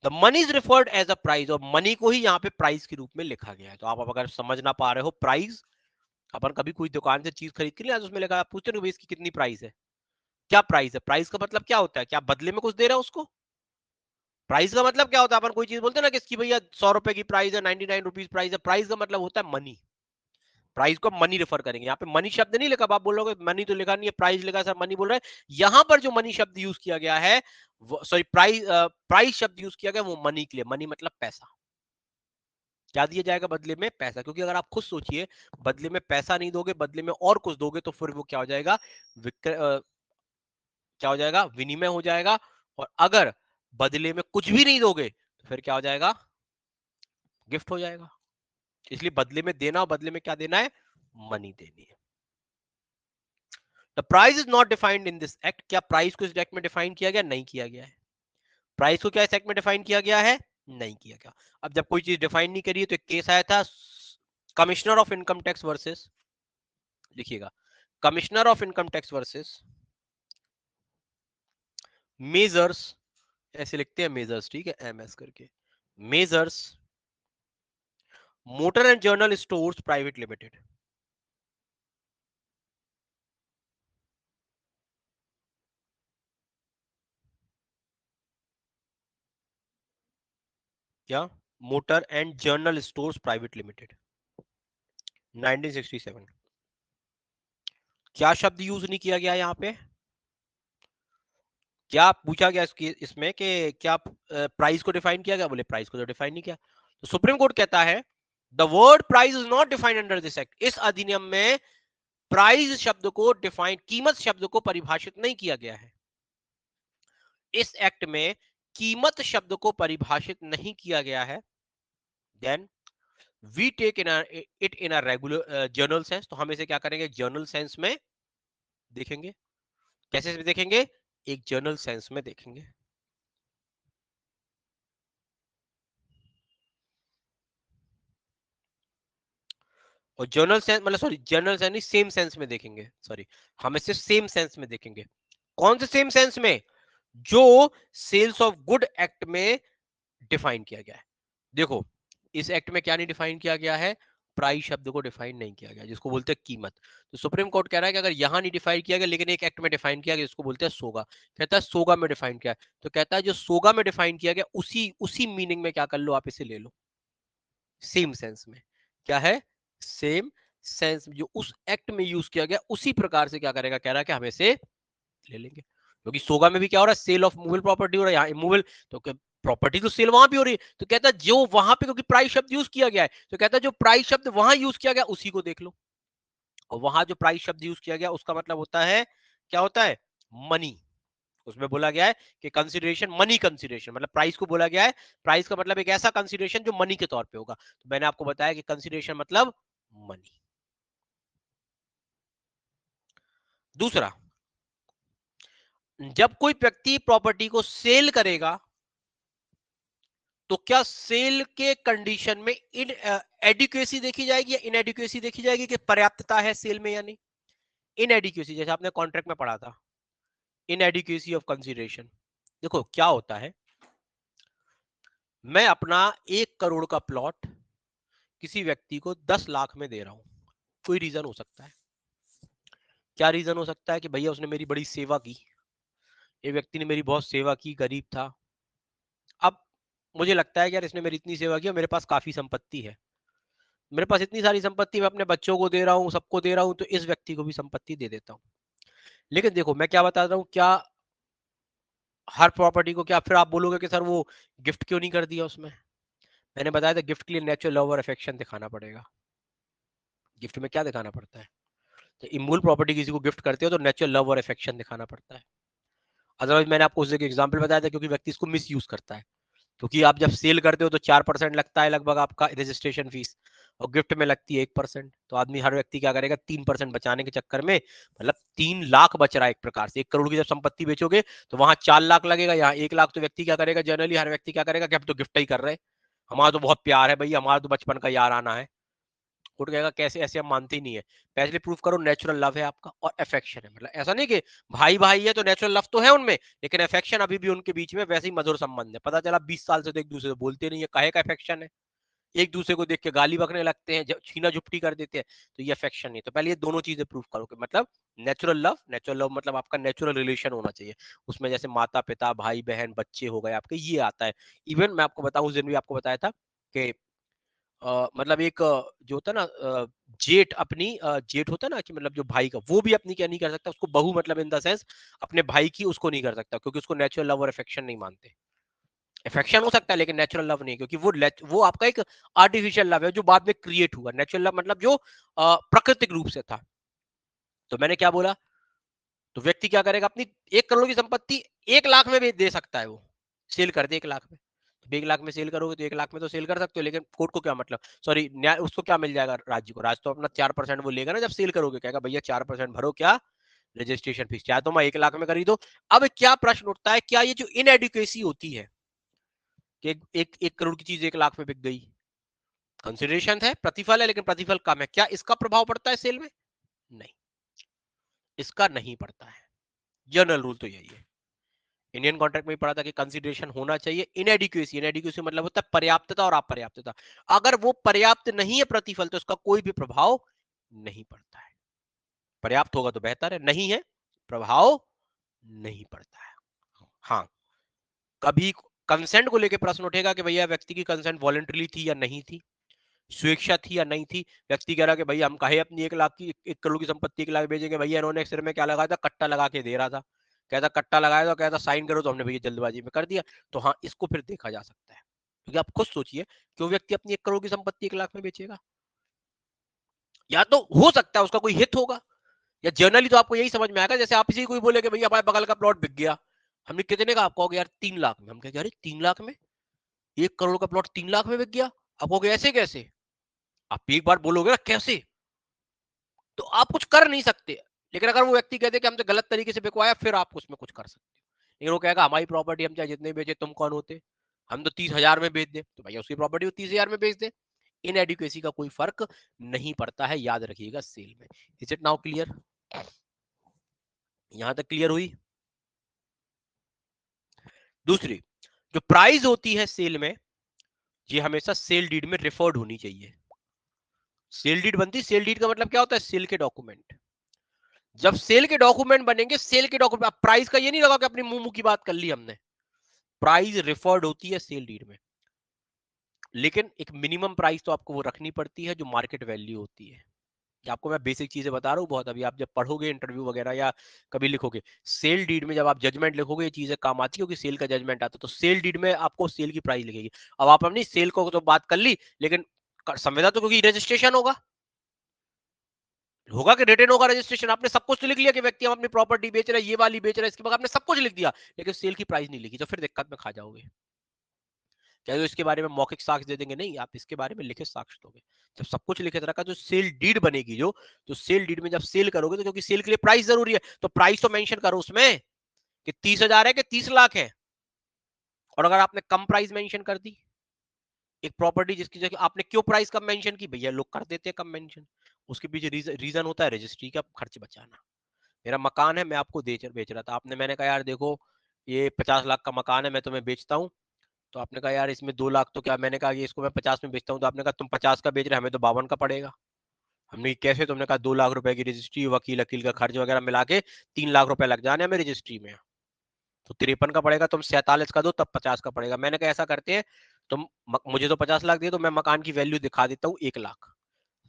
The money is referred as a price, और मनी को ही यहाँ पे प्राइस के रूप में लिखा गया है। तो आप अगर समझ ना पा रहे हो प्राइस, अपन कभी कोई दुकान से चीज खरीद के लिया तो उसमें लिखा, आप पूछते हो इसकी कितनी प्राइस है, क्या प्राइस है? प्राइस का मतलब क्या होता है? क्या बदले में कुछ दे रहा है उसको? प्राइस का मतलब क्या होता है? अपन कोई चीज बोलते हैं ना कि इसकी भैया 100 रुपए की प्राइस है, 99 रुपीज प्राइस है। प्राइस का मतलब होता है मनी। प्राइस को मनी रेफर करेंगे। यहाँ पे मनी शब्द नहीं लिखा, आप बोलोगे मनी तो लिखा नहीं है, प्राइस लिखा, सर मनी बोल रहा है। यहाँ पर जो मनी शब्द यूज किया गया है, सॉरी प्राइस, प्राइस शब्द यूज किया गया वो मनी के लिए। मनी मतलब पैसा। क्या दिया जाएगा बदले में? पैसा। क्योंकि अगर आप खुद सोचिए, बदले में पैसा नहीं दोगे, बदले में और कुछ दोगे, तो फिर वो क्या हो जाएगा? क्या हो जाएगा? विनिमय हो जाएगा। और अगर बदले में कुछ भी नहीं दोगे तो फिर क्या हो जाएगा? गिफ्ट हो जाएगा। इसलिए बदले में देना और बदले में क्या देना है? मनी देनी है। The price is not defined in this act. क्या प्राइस को इस एक्ट में डिफाइन किया गया? नहीं किया गया है। प्राइस को क्या इस एक्ट में डिफाइन किया गया है? नहीं किया गया। अब जब कोई चीज डिफाइन नहीं करी है तो एक केस आया था, commissioner of income tax versus, लिखिएगा, commissioner of income tax versus messrs, ऐसे लिखते हैं मेजर्स, ठीक है, एमएस करके, messrs motor and general stores private limited. क्या? Motor and general stores private limited, 1967। क्या शब्द यूज नहीं किया गया यहां पे? क्या पूछा गया इसकी इसमें कि क्या प्राइस को डिफाइन किया गया? बोले प्राइस को तो डिफाइन नहीं किया। तो सुप्रीम कोर्ट कहता है the word price is not defined under this act. इस अधिनियम में प्राइस शब्द को डिफाइन, कीमत शब्द को परिभाषित नहीं किया गया है। इस एक्ट में कीमत शब्द को परिभाषित नहीं किया गया है। Then we take in it in a regular general sense. तो हम इसे क्या करेंगे? जर्नल सेंस में देखेंगे। कैसे देखेंगे? एक जर्नल सेंस में देखेंगे। और जर्नल सेंस मतलब, सॉरी, जर्नल सेंस नहीं, सेम सेंस में देखेंगे, सॉरी, हम इसे सेम सेंस में देखेंगे। कौन से सेम सेंस में? जो सेल्स ऑफ गुड एक्ट में डिफाइन किया गया है। देखो, इस एक्ट में क्या नहीं डिफाइन किया गया है? प्राइस शब्द को डिफाइन नहीं किया गया, जिसको बोलते हैं कीमत। तो सुप्रीम कोर्ट कह रहा है कि अगर यहां नहीं डिफाइन किया गया लेकिन एक एक्ट में डिफाइन किया गया, जिसको बोलते हैं सोगा, कहता है सोगा में डिफाइन किया है, तो कहता है जो सोगा में डिफाइन किया गया उसी उसी मीनिंग में क्या कर लो, आप इसे ले लो सेम सेंस में। क्या है? सेम सेंस जो उस एक्ट में यूज किया गया उसी प्रकार से क्या करेगा, कह रहा है कि हम इसे ले लेंगे। क्योंकि सोगा में भी क्या हो रहा है? सेल ऑफ मूवेबल प्रॉपर्टी हो रहा है, यहाँ इमूवेबल, तो प्रॉपर्टी तो सेल वहां भी हो रही है। तो कहता है जो वहां पे, क्योंकि प्राइस शब्द यूज किया गया है, तो कहता है जो प्राइस शब्द वहां यूज किया गया उसी को देख लो। और वहां जो प्राइस शब्द यूज किया गया उसका मतलब होता है, क्या होता है? मनी। उसमें बोला गया है कि कंसिडरेशन, मनी कंसिडरेशन, मतलब प्राइस को बोला गया है, प्राइस का मतलब एक ऐसा कंसिडरेशन जो मनी के तौर पे होगा। तो मैंने आपको बताया कि कंसिडरेशन मतलब मनी। दूसरा, जब कोई व्यक्ति प्रॉपर्टी को सेल करेगा तो क्या सेल के कंडीशन में इन एडिक्वेसी देखी जाएगी या इनएडिक्वेसी देखी जाएगी, कि पर्याप्तता है सेल में या नहीं? इनएडिक्वेसी, जैसे आपने कॉन्ट्रैक्ट में पढ़ा था, इनएडिक्वेसी ऑफ कंसिडरेशन। देखो क्या होता है, मैं अपना 1 करोड़ का प्लॉट किसी व्यक्ति को 10 लाख में दे रहा हूं। कोई रीजन हो सकता है। क्या रीजन हो सकता है? कि भैया उसने मेरी बड़ी सेवा की, ये व्यक्ति ने मेरी बहुत सेवा की, गरीब था। अब मुझे लगता है कि यार इसने मेरी इतनी सेवा की और मेरे पास काफी संपत्ति है, मेरे पास इतनी सारी संपत्ति, मैं अपने बच्चों को दे रहा हूँ, सबको दे रहा हूँ, तो इस व्यक्ति को भी संपत्ति दे देता हूँ। लेकिन देखो मैं क्या बता रहा हूँ, क्या हर प्रॉपर्टी को, क्या फिर आप बोलोगे कि सर वो गिफ्ट क्यों नहीं कर दिया उसमें? मैंने बताया था गिफ्ट के लिए नेचुरल लव और अफेक्शन दिखाना पड़ेगा। गिफ्ट में क्या दिखाना पड़ता है? तो इमूल प्रॉपर्टी किसी को गिफ्ट करते हो तो नेचुरल लव और अफेक्शन दिखाना पड़ता है। अदरवाइज मैंने आपको उस एग्जाम्पल बताया था, क्योंकि व्यक्ति इसको मिस यूज करता है। क्योंकि आप जब सेल करते हो तो 4% लगता है लगभग आपका रजिस्ट्रेशन फीस, और गिफ्ट में लगती है 1%। तो आदमी, हर व्यक्ति क्या करेगा, 3% बचाने के चक्कर में, मतलब 3 लाख बच रहा है एक प्रकार से। 1 करोड़ की जब संपत्ति बेचोगे तो वहां 4 लाख लगेगा, यहाँ 1 लाख। तो व्यक्ति क्या करेगा, जनरली हर व्यक्ति क्या करेगा कि हम तो गिफ्ट ही कर रहे हैं, हमारा तो बहुत प्यार है भैया, हमारा तो बचपन का यार आना है। कोर्ट कहेगा कैसे, ऐसे हम मानते ही नहीं है। पहले प्रूफ करो नेचुरल लव है आपका और अफेक्शन है। मतलब ऐसा नहीं कि भाई भाई है तो नेचुरल लव तो है उनमें, लेकिन अफेक्शन अभी भी उनके बीच में वैसे ही मधुर संबंध है। पता चला 20 साल से तो एक दूसरे से बोलते नहीं है, काहे का अफेक्शन है? एक दूसरे को देख के गाली बकने लगते हैं, छीना झुपटी कर देते हैं, तो ये अफेक्शन नहीं। तो पहले ये दोनों चीजें प्रूफ करो कि मतलब नेचुरल लव, नेचुरल लव मतलब आपका नेचुरल रिलेशन होना चाहिए, उसमें जैसे माता पिता, भाई बहन, बच्चे हो गए आपके, ये आता है। इवन मैं आपको बताऊं, उस दिन भी आपको बताया था कि मतलब एक जो होता है ना, जेठ, अपनी जेठ होता है ना, कि मतलब जो भाई का, वो भी अपनी क्या नहीं कर सकता, उसको बहू मतलब इन द सेंस अपने भाई की उसको नहीं कर सकता, क्योंकि उसको नेचुरल लव और अफेक्शन नहीं मानते। अफेक्शन हो सकता है लेकिन नेचुरल लव नहीं, क्योंकि वो आपका एक आर्टिफिशियल लव है जो बाद में क्रिएट हुआ। नेचुरल लव मतलब जो प्राकृतिक रूप से था। तो मैंने क्या बोला, तो व्यक्ति क्या करेगा, अपनी 1 करोड़ की संपत्ति 1 लाख में बेच दे सकता है, वो सेल कर दे 1 लाख में। तो 1 लाख में सेल करोगे तो 1 लाख में तो सेल कर सकते हो, लेकिन कोर्ट को क्या मतलब, सॉरी न्याय, उसको क्या मिल जाएगा, राज्य को। राज्य तो अपना 4% वो लेगा ना जब सेल करोगे, कहेगा भैया 4% भरो, क्या रजिस्ट्रेशन फीस, चाहे तो मैं 1 लाख में खरीदो। अब क्या प्रश्न उठता है, क्या ये जो इनएडुकेसी होती है कि एक करोड़ की चीज 1 लाख में बिक गई, कंसिडरेशन है, प्रतिफल है, लेकिन प्रतिफल कम है, क्या इसका प्रभाव पड़ता है सेल में? नहीं, इसका नहीं पड़ता है। जनरल रूल तो यही है। इंडियन कॉन्ट्रैक्ट में पढ़ा था कि कंसिडरेशन होना चाहिए। इनएडिक्वेसी, इनएडिक्वेसी मतलब होता है पर्याप्तता और अपर्याप्तता। अगर वो पर्याप्त नहीं है प्रतिफल, तो इसका कोई भी प्रभाव नहीं पड़ता है। पर्याप्त होगा तो बेहतर है, नहीं है प्रभाव नहीं पड़ता है। हाँ, कभी कंसेंट को लेकर प्रश्न उठेगा कि भैया व्यक्ति की कंसेंट वॉलंटरी थी या नहीं थी, स्वेच्छा थी या नहीं थी। व्यक्ति कह रहा कि भैया हम कहे अपनी 1 लाख की, 1 करोड़ की संपत्ति 1 लाख बेचेंगे, भैया इन्होंने सिर में क्या लगाया था, कट्टा लगा के दे रहा था। कहता कट्टा लगाया था, कहता साइन करो, तो हमने भैया जल्दबाजी में कर दिया। तो हाँ, इसको फिर देखा जा सकता है, क्योंकि आप खुद सोचिए, क्यों व्यक्ति अपनी 1 करोड़ की संपत्ति 1 लाख में बेचेगा? या तो हो सकता है उसका कोई हित होगा, या जर्नली तो आपको यही समझ में आएगा, जैसे आप इसी कोई बोले कि भैया हमारे बगल का प्लॉट बिक गया, हमने कितने का, आप कहोगे यार 3 लाख में। हम कहेंगे अरे 3 लाख में, 1 करोड़ का प्लॉट 3 लाख में बिक गया। आप कहोगे ऐसे कैसे? आप एक बार बोलोगे ना कैसे, तो आप कुछ कर नहीं सकते। लेकिन अगर वो व्यक्ति कहते कि हमसे गलत तरीके से बिकवाया, फिर आप उसमें कुछ कर सकते हो। लेकिन वो कहेगा हमारी प्रॉपर्टी हम चाहे जितने बेचे, तुम कौन होते, हम तो 30,000 में बेच दे, तो भैया उसकी प्रॉपर्टी वो 30,000 में बेच दे। इन एडुकेसी का कोई फर्क नहीं पड़ता है, याद रखिएगा सेल में। Is it now clear? यहां तक क्लियर हुई? दूसरी जो प्राइस होती है सेल में, ये हमेशा सेल डीड में रिफर्ड होनी चाहिए। सेल डीड बनती, सेल डीड का मतलब क्या होता है, सेल के डॉक्यूमेंट। जब सेल के डॉक्यूमेंट बनेंगे, सेल के डॉक्यूमेंट, प्राइस का ये नहीं लगा कि अपनी मुंह की बात कर ली हमने, प्राइस रिफर्ड होती है सेल डीड में। लेकिन एक मिनिमम प्राइस तो आपको वो रखनी पड़ती है जो मार्केट वैल्यू होती है। कि आपको मैं बेसिक चीजें बता रहा हूँ बहुत, अभी आप जब पढ़ोगे इंटरव्यू वगैरह या कभी लिखोगे सेल डीड में, जब आप जजमेंट लिखोगे, ये चीजें काम आती है, क्योंकि सेल का जजमेंट आता है, तो सेल डीड में आपको सेल की प्राइस लिखेगी। अब आप अपनी सेल को तो बात कर ली, लेकिन संविदा तो, क्योंकि रजिस्ट्रेशन होगा, होगा कि रिटर्न होगा रजिस्ट्रेशन, आपने सब कुछ तो लिख लिया कि व्यक्ति हम अपनी प्रॉपर्टी बेच रहे हैं, ये वाली बेच रहे हैं, इसके बाद आपने सब कुछ लिख दिया, लेकिन सेल की प्राइस नहीं लिखी, तो फिर दिक्कत में खा जाओगे। क्या तो इसके बारे में मौखिक साक्ष्य दे देंगे? नहीं, आप इसके बारे में लिखित साक्ष्य दोगे। जब सब कुछ लिखित रखा, तो सेल डीड बनेगी जो, तो सेल डीड में जब सेल करोगे, तो क्योंकि सेल के लिए प्राइस जरूरी है, तो प्राइस तो मेंशन करो उसमें कि 30,000 है कि 30 लाख है। और अगर आपने कम प्राइस मेंशन कर दी, एक प्रॉपर्टी जिसकी जगह आपने क्यों प्राइस कम मेंशन की, भैया लोग कर देते हैं कम मेंशन, उसके पीछे रीजन होता है रजिस्ट्री का खर्च बचाना। मेरा मकान है, मैं आपको बेच रहा था, आपने, मैंने कहा यार देखो ये 50 लाख का मकान है, मैं तुम्हें बेचता हूँ। तो आपने कहा यार इसमें 2 लाख तो क्या, मैंने कहा कि इसको मैं 50 में बेचता हूँ, तो आपने कहा तुम 50 का बेच रहे, हमें तो 52 का पड़ेगा। हमने कैसे, तुमने कहा 2 लाख रुपए की रजिस्ट्री, वकील अकील का खर्च वगैरह मिला के 3 लाख रुपए लग जाने हमें रजिस्ट्री में, तो 53 का पड़ेगा, तुम 47 का दो तब 50 का पड़ेगा। मैंने कहा ऐसा करते हैं, तुम मुझे तो 50 लाख दे दो, मैं मकान की वैल्यू दिखा देता हूँ 1 लाख,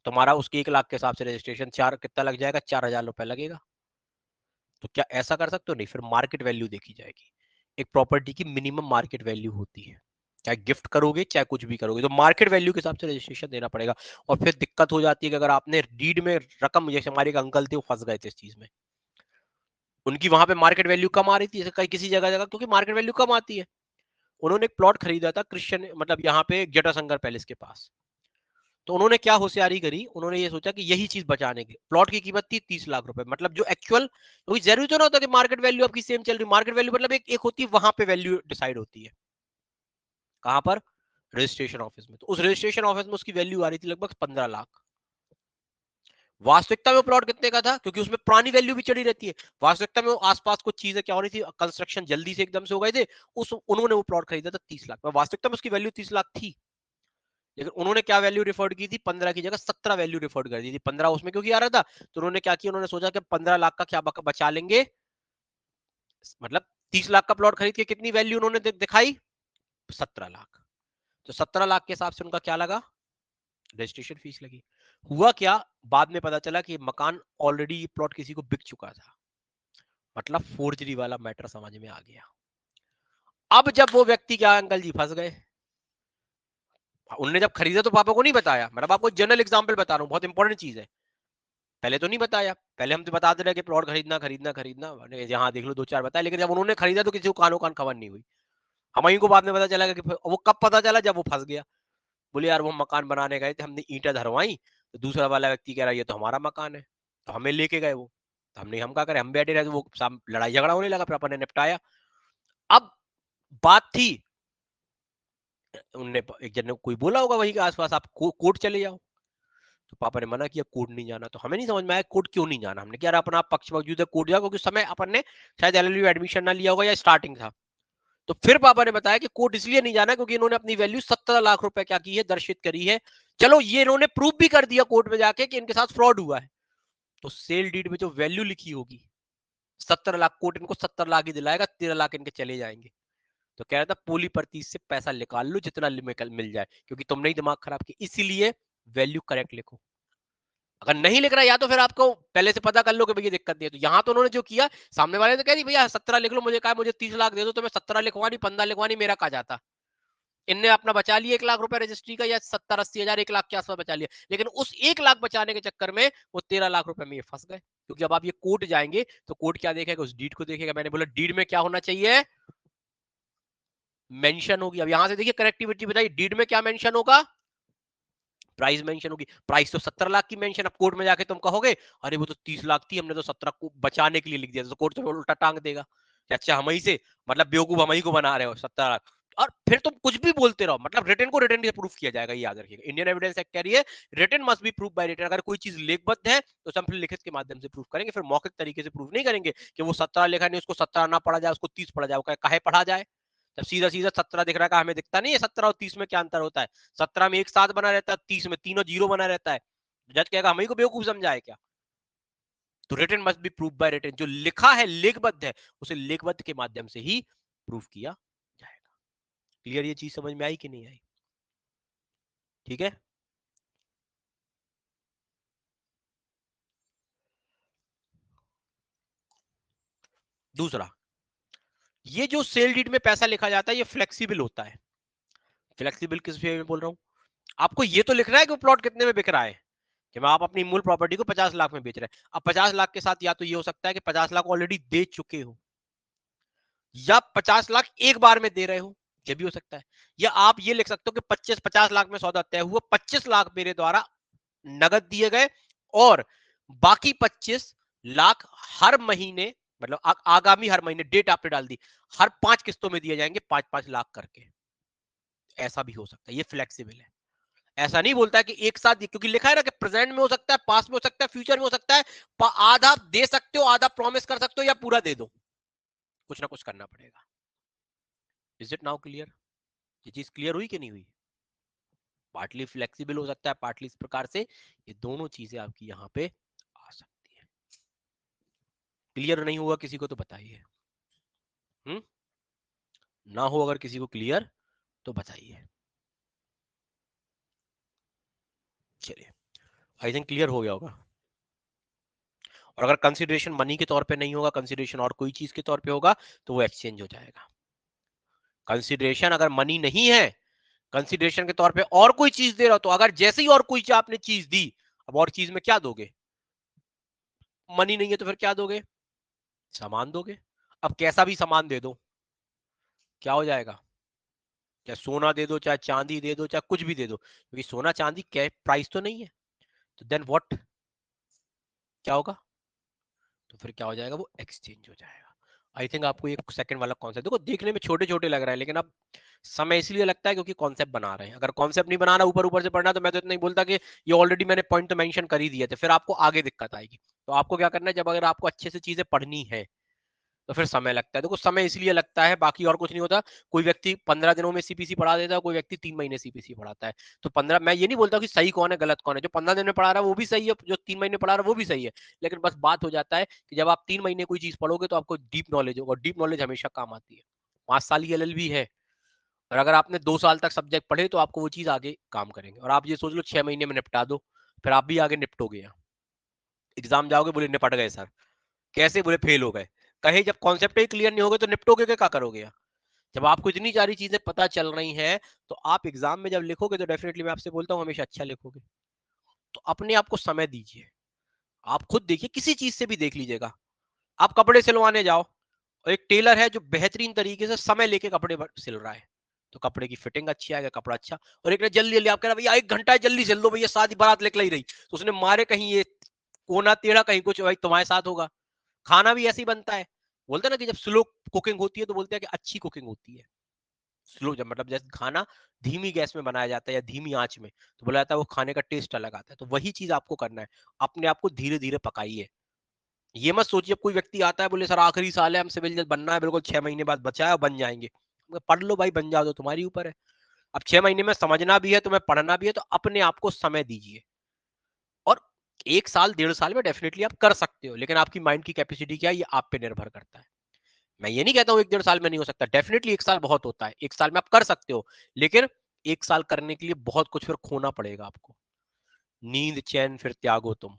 तुम्हारा उसके 1 लाख के हिसाब से रजिस्ट्रेशन चार कितना लग जाएगा, 4,000 रुपए लगेगा। तो क्या ऐसा कर सकते हो? नहीं, फिर मार्केट वैल्यू देखी जाएगी। एक प्रॉपर्टी की मिनिमम मार्केट वैल्यू होती है, चाहे गिफ्ट करोगे चाहे कुछ भी करोगे, तो मार्केट वैल्यू के हिसाब से रजिस्ट्रेशन देना पड़ेगा। और फिर दिक्कत हो जाती है कि अगर आपने डीड में रकम, जैसे हमारे एक अंकल थे वो फंस गए थे इस चीज में, उनकी वहां पे मार्केट वैल्यू कम आ रही थी, कहीं किसी जगह जगह, क्योंकि मार्केट वैल्यू कम आती है। उन्होंने एक प्लॉट खरीदा था क्रिश्चियन, मतलब यहाँ पे जटाशंकर पैलेस के पास। तो उन्होंने क्या होशियारी करी, उन्होंने ये सोचा कि यही चीज बचाने की, प्लॉट की कीमत थी 30 लाख रुपए, मतलब जो एक्चुअल, क्योंकि जरूरी तो ना होता कि मार्केट वैल्यू आपकी सेम चल रही, मार्केट वैल्यू मतलब एक होती है, वहां पे वैल्यू डिसाइड होती है, कहां पर, रजिस्ट्रेशन ऑफिस में। तो उस रजिस्ट्रेशन ऑफिस में उसकी वैल्यू आ रही थी लगभग 15 लाख। वास्तविकता में प्लॉट कितने का था, क्योंकि उसमें पुरानी वैल्यू भी चढ़ी रहती है, वास्तविकता में आसपास कुछ चीजें क्या हो रही थी, कंस्ट्रक्शन जल्दी से एकदम से हो गए थे, उस उन्होंने वो प्लॉट खरीदा था 30 लाख में, वास्तविकता में उसकी वैल्यू 30 लाख थी। लेकिन उन्होंने क्या वैल्यू रिफर्ड की थी, 15 की जगह 17 वैल्यू रिफर्ड कर दी थी, 15 उसमें क्योंकि आ रहा था। तो उन्होंने क्या किया, उन्होंने सोचा कि 15 लाख का क्या बचा लेंगे, मतलब 30 लाख का प्लॉट खरीद के कितनी वैल्यू उन्होंने दिखाई, 17 लाख। तो 17 लाख के हिसाब से उनका क्या लगा, रजिस्ट्रेशन फीस लगी। हुआ क्या, बाद में पता चला कि मकान ऑलरेडी, ये प्लॉट किसी को बिक चुका था, मतलब फोर्जरी वाला मैटर समझ में आ गया। अब जब वो व्यक्ति क्या अंकल जी फंस गए, उनने जब खरीदा तो पापा को नहीं बताया, मतलब आपको जनरल एग्जांपल बता रहा हूँ, बहुत इंपॉर्टेंट चीज है। पहले तो नहीं बताया, पहले हम तो बताते रहे कि प्लॉट खरीदना खरीदना खरीदना, यहाँ देख लो दो चार बताया, लेकिन जब उन्होंने खरीदा तो किसी को कानो कान खबर नहीं हुई। हमारी को बाद में पता चला कि वो कब पता चला, जब वो फंस गया। बोले यार वो मकान बनाने गए थे, हमने ईंटें धरवाई, तो दूसरा वाला व्यक्ति कह रहा है ये तो हमारा मकान है, तो हमें लेके गए वो, तो हमने हम क्या करें, हम बैठे रहे, तो वो लड़ाई झगड़ा होने लगा, फिर अपन ने निपटाया। अब बात थी, उनने एक जन ने कोई बोला होगा वही के आसपास आप कोर्ट चले जाओ, तो पापा ने मना किया कोर्ट नहीं जाना। तो हमें नहीं समझ में आया कोर्ट क्यों नहीं जाना, हमने कहा अपना पक्ष मौजूद है कोर्ट जाओ, क्योंकि उस समय अपन ने शायद एलएलबी एडमिशन ना लिया होगा या स्टार्टिंग था। तो फिर पापा ने बताया कि कोर्ट इसलिए नहीं जाना क्योंकि इन्होंने अपनी वैल्यू 17 लाख रुपए क्या की है, दर्शित करी है। चलो ये इन्होंने प्रूफ भी कर दिया कोर्ट में जाके कि इनके साथ फ्रॉड हुआ है, तो सेल डीड में जो वैल्यू लिखी होगी 17 लाख, कोर्ट इनको 70 लाख ही दिलाएगा, 13 लाख इनके चले जाएंगे। तो कह रहा था पोली प्रतीत से पैसा निकाल लो जितना मिल जाए, क्योंकि तुमने ही दिमाग खराब किया, इसीलिए वैल्यू करेक्ट लिखो। अगर नहीं लिख रहा या तो फिर आपको पहले से पता कर लो कि भैया दिक्कत नहीं है। तो यहां तो उन्होंने जो किया, सामने वाले ने कह दी भैया 17 लिख लो, मुझे कहा मुझे 30 लाख दे दो, तो मैं 17 लिखवानी 15 लिखवानी मेरा कहा जाता। इनने अपना बचा लिया 1 लाख रुपए रजिस्ट्री का, या 70-80 हजार 1 लाख के आसपास बचा लिया, लेकिन उस 1 लाख बचाने के चक्कर में वो 13 लाख रुपए में ये फंस गए। क्योंकि अब आप ये कोर्ट जाएंगे तो कोर्ट क्या देखेगा, उस डीड को देखेगा। मैंने बोला डीड में क्या होना चाहिए, मेंशन होगी। अब यहां से देखिए कनेक्टिविटी बताइए, डीड में क्या मेंशन होगा, प्राइस मेंशन होगी। प्राइस तो 17 लाख की मेंशन, अब कोर्ट में जाके तुम कहोगे अरे वो तो 30 लाख थी, हमने तो 17 को बचाने के लिए लिख दिया, तो कोर्ट तो उल्टा टांग देगा कि अच्छा हम ही से मतलब बेवकूफ हम ही को बना रहे हो 17 लाख। और फिर तुम कुछ भी बोलते रहो, मतलब रिटर्न को रिटर्न से प्रूफ किया जाएगा, ये याद रखिएगा। इंडियन एविडेंस एक्ट कह रही है return must be proof by return. अगर कोई चीज लेखबद्ध है तो हम फिर लिखित के माध्यम से प्रूफ करेंगे, फिर मौखिक तरीके से प्रूफ नहीं करेंगे कि वो 17 लिखा नहीं, उसको 17 ना पढ़ा जाए, उसको 30 पढ़ा जाए, काहे पढ़ा जाए जब सीधा सीधा 17 दिख रहा है, हमें दिखता नहीं है 17 और 30 में क्या अंतर होता है। 17 में एक साथ बना रहता है, 30 में तीनों जीरो बना रहता है। जज कहेगा हमें को बेवकूफ समझा है क्या। तो return must be proof by return, जो लिखा है लेखबद्ध है उसे लेखबद्ध के माध्यम से ही प्रूफ किया जाएगा। क्लियर, ये चीज समझ में आई कि नहीं आई, ठीक है। दूसरा, ये जो सेल डीड में पैसा लिखा जाता है ये फ्लेक्सिबल होता है। फ्लेक्सिबल किस वे में बोल रहा हूं, आपको ये तो लिखना है कि प्लॉट कितने में बिक रहा है, कि मैं आप अपनी मूल प्रॉपर्टी को 50 लाख में बेच रहे हैं। अब 50 लाख के साथ या तो ये हो सकता है कि 50 लाख ऑलरेडी दे चुके हो, या 50 लाख एक बार में दे रहे हो, ये भी हो सकता है। या आप ये लिख सकते हो कि 50 लाख में सौदा तय हुआ, 25 लाख मेरे द्वारा नगद दिए गए, और बाकी 25 लाख हर महीने, मतलब आगामी हर महीने, डेट आपने डाल दी, हर 5 किस्तों में दिए जाएंगे 5-5 लाख करके। ऐसा भी हो सकता है, ये फ्लेक्सिबल है। ऐसा नहीं बोलता है कि एक साथ, क्योंकि लिखा है ना कि प्रेजेंट में हो सकता है, पास्ट में हो सकता है, फ्यूचर में हो सकता है। आधा दे सकते हो, आधा प्रॉमिस कर सकते हो, या पूरा दे दो, कुछ ना कुछ करना पड़ेगा। इज इट नाउ क्लियर, ये चीज क्लियर हुई कि नहीं हुई। पार्टली फ्लेक्सिबल हो सकता है, पार्टली इस प्रकार से, ये दोनों चीजें आपकी यहाँ पे आ सकती है। क्लियर नहीं हुआ किसी को तो बताइए, ना हो अगर किसी को क्लियर तो बताइए। चलिए, आई थिंक क्लियर हो गया होगा। और अगर कंसिडरेशन मनी के तौर पे नहीं होगा, कंसिडरेशन और कोई चीज के तौर पे होगा, तो वो एक्सचेंज हो जाएगा। कंसिडरेशन अगर मनी नहीं है, कंसिडरेशन के तौर पे और कोई चीज दे रहा हो, तो अगर जैसे ही और कोई आपने चीज दी, अब और चीज में क्या दोगे, मनी नहीं है तो फिर क्या दोगे, सामान दोगे। अब कैसा भी सामान दे दो, क्या हो जाएगा, चाहे सोना दे दो, चाहे चांदी दे दो, चाहे कुछ भी दे दो, क्योंकि सोना चांदी क्या प्राइस तो नहीं है, तो देन व्हाट, क्या होगा, तो फिर क्या हो जाएगा, वो एक्सचेंज हो जाएगा। आई थिंक आपको ये सेकंड वाला कॉन्सेप्ट देखो, देखने में छोटे छोटे लग रहा है, लेकिन अब समय इसलिए लगता है क्योंकि कॉन्सेप्ट बना रहे हैं। अगर कॉन्सेप्ट नहीं बनाना, ऊपर ऊपर से पढ़ना, तो मैं तो इतना ही बोलता कि ये ऑलरेडी मैंने पॉइंट तो मेंशन कर ही दिए थे, फिर आपको आगे दिक्कत आएगी। तो आपको क्या करना है, जब अगर आपको अच्छे से चीजें पढ़नी है तो फिर समय लगता है। देखो समय इसलिए लगता है, बाकी और कुछ नहीं होता। कोई व्यक्ति 15 दिनों में सीपीसी पढ़ा देता है, कोई व्यक्ति 3 महीने सीपीसी पढ़ाता है। तो 15, मैं ये नहीं बोलता कि सही कौन है गलत कौन है, जो 15 दिन में पढ़ा रहा है वो भी सही है, जो 3 महीने पढ़ा रहा है वो भी सही है। लेकिन बस बात हो जाता है कि जब आप 3 महीने कोई चीज पढ़ोगे तो आपको डीप नॉलेज होगा, डीप नॉलेज हमेशा काम आती है। 5 साल की एलएलबी है, और अगर आपने 2 साल तक सब्जेक्ट पढ़े तो आपको वो चीज आगे काम करेंगे। और आप ये सोच लो 6 महीने में निपटा दो, फिर आप भी आगे निपटोगे। एग्जाम जाओगे, बोले निपट गए सर, कैसे, बोले फेल हो गए। कहे जब कॉन्सेप्ट ही क्लियर नहीं होगा तो निपटोगे क्या करोगे। जब आपको इतनी सारी चीजें पता चल रही हैं, तो आप एग्जाम में जब लिखोगे तो डेफिनेटली मैं आपसे बोलता हूँ हमेशा अच्छा लिखोगे। तो अपने आप को समय दीजिए। आप खुद देखिए, किसी चीज से भी देख लीजिएगा। आप कपड़े सिलवाने जाओ और एक टेलर है जो बेहतरीन तरीके से समय लेके कपड़े सिल रहा है, तो कपड़े की फिटिंग अच्छी आएगा, कपड़ा अच्छा। और एक ने जल्दी जल्दी, आप कह रहे भैया 1 घंटा है, जल्दी सिल दो भैया, शादी बारात निकल ही रही, तो उसने मारे कहीं ये कोना टेढ़ा, कहीं कुछ, भाई तुम्हारे साथ होगा। खाना भी ऐसे ही बनता है। बोलते हैं ना कि जब स्लो कुकिंग होती है तो बोलते हैं कि अच्छी कुकिंग होती है। स्लो जब मतलब जैसे खाना धीमी गैस में बनाया जाता है या धीमी आंच में, तो बोला जाता है वो खाने का टेस्ट अलग आता है। तो वही चीज आपको करना है, अपने आप को धीरे धीरे पकाइए। ये मत सोचिए अब कोई व्यक्ति आता है बोले सर आखिरी साल है, हम सिविल जज बनना है, बिल्कुल 6 महीने बाद बचा है और बन जाएंगे। पढ़ लो भाई, बन जाओ तो तुम्हारी ऊपर है। अब 6 महीने में समझना भी है, तुम्हें पढ़ना भी है, तो अपने आप को समय दीजिए। और 1 साल 1.5 साल में डेफिनेटली आप कर सकते हो, लेकिन आपकी माइंड की कैपेसिटी क्या है, ये आप पे निर्भर करता है। मैं ये नहीं कहता हूँ 1 1.5 साल में नहीं हो सकता, डेफिनेटली 1 साल बहुत होता है, 1 साल में आप कर सकते हो, लेकिन 1 साल करने के लिए बहुत कुछ फिर खोना पड़ेगा आपको। नींद चैन फिर त्यागो तुम,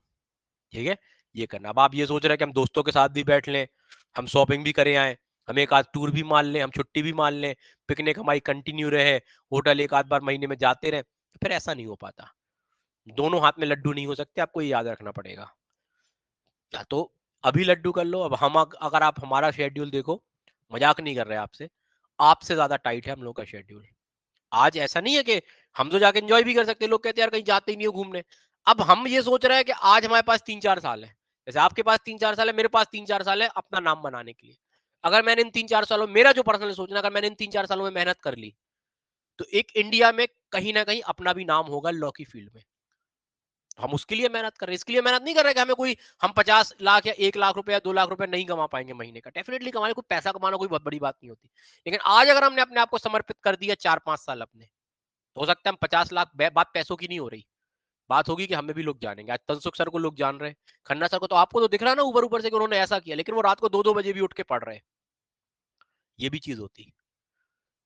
ठीक है, ये करना। अब आप ये सोच रहे हैं कि हम दोस्तों के साथ भी बैठ लें, हम शॉपिंग भी करें आए, हम एक आध टूर भी मान लें, हम छुट्टी भी मान लें, पिकनिक हमारी कंटिन्यू रहे, होटल एक आध बार महीने में जाते रहे, फिर ऐसा नहीं हो पाता। दोनों हाथ में लड्डू नहीं हो सकते, आपको ये याद रखना पड़ेगा। या तो अभी लड्डू कर लो। अब हम अगर आप हमारा शेड्यूल देखो, मजाक नहीं कर रहे आपसे, आपसे ज्यादा टाइट है हम लोग का शेड्यूल। आज ऐसा नहीं है कि हम तो जाके एंजॉय भी कर सकते हैं, लोग कहते हैं यार कहीं जाते ही नहीं हो घूमने। अब हम ये सोच रहे हैं कि आज हमारे पास 3 4 साल है, जैसे आपके पास 3 4 साल है, मेरे पास 3 4 साल है अपना नाम बनाने के लिए। अगर मैंने इन 3 4 सालों, मेरा जो पर्सनल सोचना, अगर मैंने इन 3 4 सालों में मेहनत कर ली, तो एक इंडिया में कहीं ना कहीं अपना भी नाम होगा लॉ की फील्ड में। हम उसके लिए मेहनत कर रहे हैं, इसके लिए मेहनत नहीं कर रहे कि हमें कोई, हम 50 लाख या 1 लाख रुपए या 2 लाख रुपए नहीं कमा पाएंगे महीने का। डेफिनेटली कमाने, कोई पैसा कमाना कोई बहुत बड़ी बात नहीं होती। लेकिन आज अगर हमने अपने आप को समर्पित कर दिया 4 5 साल अपने, तो हो सकता है हम 50 लाख, बात पैसों की नहीं हो रही, बात होगी कि हमें भी लोग जानेंगे। आज तनसुख सर को लोग जान रहे हैं, खन्ना सर को तो आपको तो दिख रहा है ना ऊपर ऊपर से कि उन्होंने ऐसा किया, लेकिन वो रात को 2 2 बजे भी उठ के पढ़ रहे हैं। ये भी चीज होती है।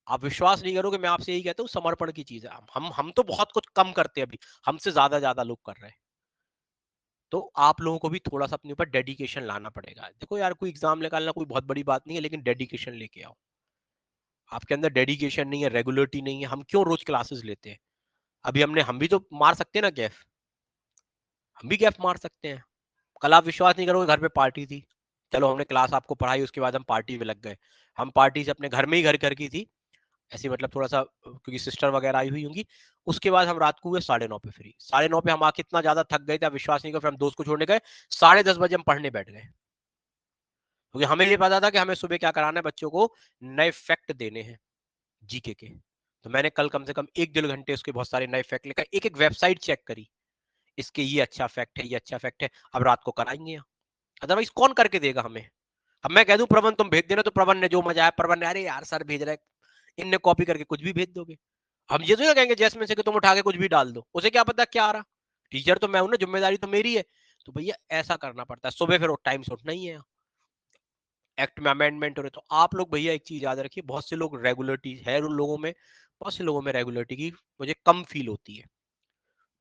आप विश्वास नहीं करोगे, मैं आपसे यही कहता हूँ, समर्पण की चीज है। हम तो बहुत कुछ कम करते हैं अभी, हमसे ज्यादा ज्यादा लोग कर रहे हैं। तो आप लोगों को भी थोड़ा सा अपने ऊपर डेडिकेशन लाना पड़ेगा। देखो यार, कोई एग्जाम निकालना कोई बहुत बड़ी बात नहीं है, लेकिन डेडिकेशन लेके आओ। आपके अंदर डेडिकेशन नहीं है, रेगुलरिटी नहीं है, हम क्यों रोज क्लासेस लेते हैं? अभी हम भी तो मार सकते हैं ना गैफ, हम भी गैफ मार सकते हैं। कल आप विश्वास नहीं करोगे, घर पे पार्टी थी, चलो हमने क्लास आपको पढ़ाई, उसके बाद हम पार्टी में लग गए। हम पार्टी से अपने घर में ही घर की थी, ऐसी मतलब थोड़ा सा क्योंकि सिस्टर वगैरह आई हुई होंगी। उसके बाद हम रात को हुए 9:30 पे फ्री, 9:30 पे हम आके इतना ज्यादा थक गए थे, आप विश्वास नहीं करो, फिर हम दोस्त को छोड़ने गए, 10:30 बजे हम पढ़ने बैठ गए। क्योंकि हमें ये पता था कि हमें सुबह क्या कराना है, बच्चों को नए फैक्ट देने हैं जीके के। तो मैंने कल कम से कम 1 1.5 घंटे उसके बहुत सारे नए फैक्ट लेकर एक एक वेबसाइट चेक करी, इसके ये अच्छा फैक्ट है, ये अच्छा फैक्ट है, अब रात को कराएंगे। अदरवाइज कौन करके देगा हमें? अब मैं कह दूं प्रवन तुम भेज देना, तो प्रवन ने जो मजा है, प्रवन ने अरे यार सर भेज रहे, इनने कॉपी करके कुछ भी भेज दोगे। हम ये तो ना कहेंगे जैसमिन से कि तुम उठा के कुछ भी डाल दो, उसे क्या पता क्या आ रहा। टीचर तो मैं हूं ना, जिम्मेदारी तो मेरी है। तो भैया ऐसा करना पड़ता है, सुबह फिर टाइम से उठना ही है। एक्ट में अमेंडमेंट हो रहे, तो आप लोग भैया एक चीज याद रखिए, बहुत से लोग रेगुलरिटी है उन लोगों में, बहुत से लोगों में रेगुलरिटी की मुझे कम फील होती है।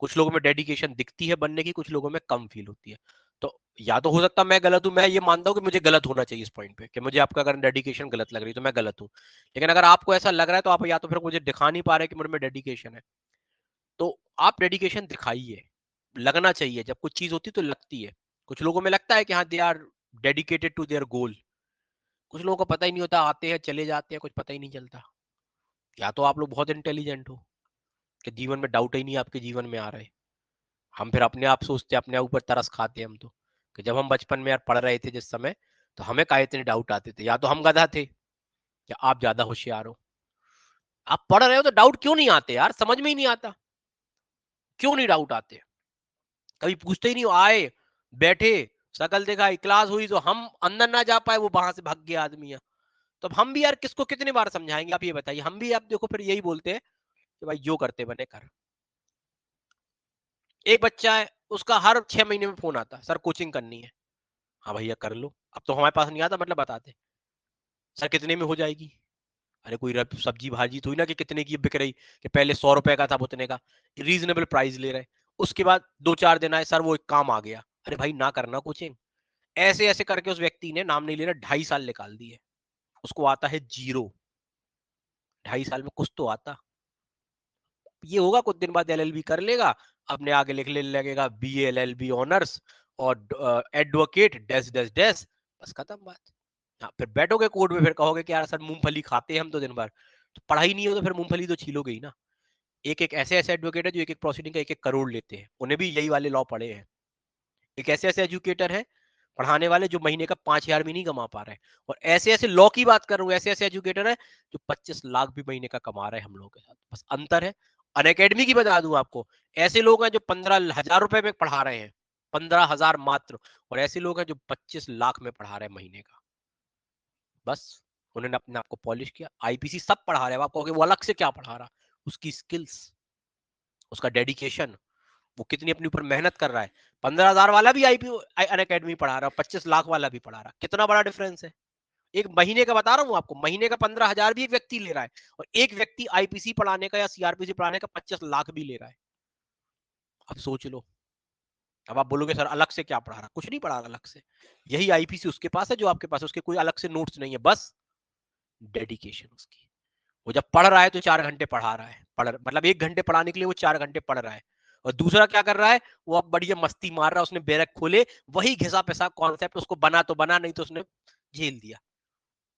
कुछ लोगों में डेडिकेशन दिखती है बनने की, कुछ लोगों में कम फील होती है। तो या तो हो सकता है मैं गलत हूं, मैं ये मानता हूं कि मुझे गलत होना चाहिए इस पॉइंट पे, कि मुझे आपका अगर डेडिकेशन गलत लग रही है तो मैं गलत हूं। लेकिन अगर आपको ऐसा लग रहा है तो आप या तो फिर मुझे दिखा नहीं पा रहे कि मुझ में डेडिकेशन है, तो आप डेडिकेशन दिखाइए। लगना चाहिए, जब कुछ चीज होती है तो लगती है। कुछ लोगों में लगता है कि हाँ they are dedicated to their goal, कुछ लोगों को पता ही नहीं होता, आते हैं चले जाते हैं, कुछ पता ही नहीं चलता। या तो आप लोग बहुत इंटेलिजेंट हो कि जीवन में डाउट ही नहीं आपके जीवन में आ रहे। हम फिर अपने आप सोचते हैं, अपने ऊपर तरस खाते हैं हम तो, कि जब हम बचपन में यार पढ़ रहे थे जिस समय, तो हमें काहे इतने डाउट आते थे? या तो हम गधा थे या आप ज्यादा होशियार हो। आप पढ़ रहे हो तो डाउट क्यों नहीं आते यार, समझ में ही नहीं आता, क्यों नहीं डाउट आते? कभी पूछते ही नहीं हो, आए बैठे, शकल दिखाई, क्लास हुई, तो हम अंदर ना जा पाए, वो वहां से भाग गया आदमी है। तो अब हम भी यार किसको कितनी बार समझाएंगे, आप ये बताइए। हम भी आप देखो फिर यही बोलते हैं कि भाई जो करते बने कर। एक बच्चा है, उसका हर 6 महीने में फोन आता, सर कोचिंग करनी है। हाँ भैया कर लो, अब तो हमारे पास नहीं आता, मतलब बताते सर कितने में हो जाएगी। अरे कोई सब्जी भाजी तो ही ना कि कितने की बिक रही, कि पहले 100 रुपए का था उतने का, रीजनेबल प्राइस ले रहे। उसके बाद 2 4 दिन आए, सर वो एक काम आ गया। अरे भाई ना करना कोचिंग। ऐसे ऐसे करके उस व्यक्ति ने, नाम नहीं लेना, 2.5 साल निकाल दिए, उसको आता है जीरो। 2.5 साल में कुछ तो आता। ये होगा कुछ दिन बाद एलएलबी कर लेगा, अपने आगे लिख ले लगेगा बीए एलएलबी ऑनर्स और एडवोकेट डेस डेस डेस, बस खत्म बात। हाँ, फिर बैठोगे कोर्ट में, फिर कहोगे कि यार सर मूंगफली खाते हैं हम तो दिन भर, तो पढ़ाई नहीं हो तो फिर मूंगफली तो छीलोगे ही ना। एक एक ऐसे ऐसे एडवोकेट है जो एक एक प्रोसीडिंग का 1-1 करोड़ लेते हैं, उन्हें भी यही वाले लॉ पढ़े हैं। एक ऐसे ऐसे एजुकेटर है पढ़ाने वाले जो महीने का 5,000 भी नहीं कमा पा रहे हैं, और ऐसे ऐसे लॉ की बात कर रहा हूँ, ऐसे ऐसे एजुकेटर है जो 25 लाख भी महीने का कमा रहे हैं हम लोगों के साथ, बस अंतर है। अनअकैडमी की बता दूं आपको, ऐसे लोग हैं जो 15,000 रुपए में पढ़ा रहे हैं, 15,000 मात्र, और ऐसे लोग हैं जो 25 लाख में पढ़ा रहे हैं महीने का। बस उन्होंने अपने आप को पॉलिश किया। आईपीसी सब पढ़ा रहे हैं, आप कहोगे वो अलग से क्या पढ़ा रहा, उसकी स्किल्स, उसका डेडिकेशन, वो कितनी अपने ऊपर मेहनत कर रहा है। 15,000 वाला भी आईपी अनअकैडमी पढ़ा रहा है, 25 लाख वाला भी पढ़ा रहा है, कितना बड़ा डिफरेंस है। एक महीने का बता रहा हूँ आपको, महीने का 15,000 भी एक व्यक्ति ले रहा है, और एक व्यक्ति आईपीसी पढ़ाने का या सीआरपीसी पढ़ाने का 25 लाख भी ले रहा है। अब सोच लो। अब आप बोलोगे सर अलग से क्या पढ़ा रहा, कुछ नहीं पढ़ा रहा अलग से, यही आईपीसी उसके पास है जो आपके पास, उसके कोई अलग से नोट्स नहीं है, बस डेडिकेशन उसकी। वो जब पढ़ रहा है तो 4 घंटे पढ़ा रहा है, मतलब 1 घंटे पढ़ाने के लिए वो 4 घंटे पढ़ रहा है। और दूसरा क्या कर रहा है, वो अब बढ़िया मस्ती मार रहा है, उसने बैरक खोले, वही घिसा पिसा कॉन्सेप्ट उसको बना तो बना, नहीं तो उसने झेल दिया।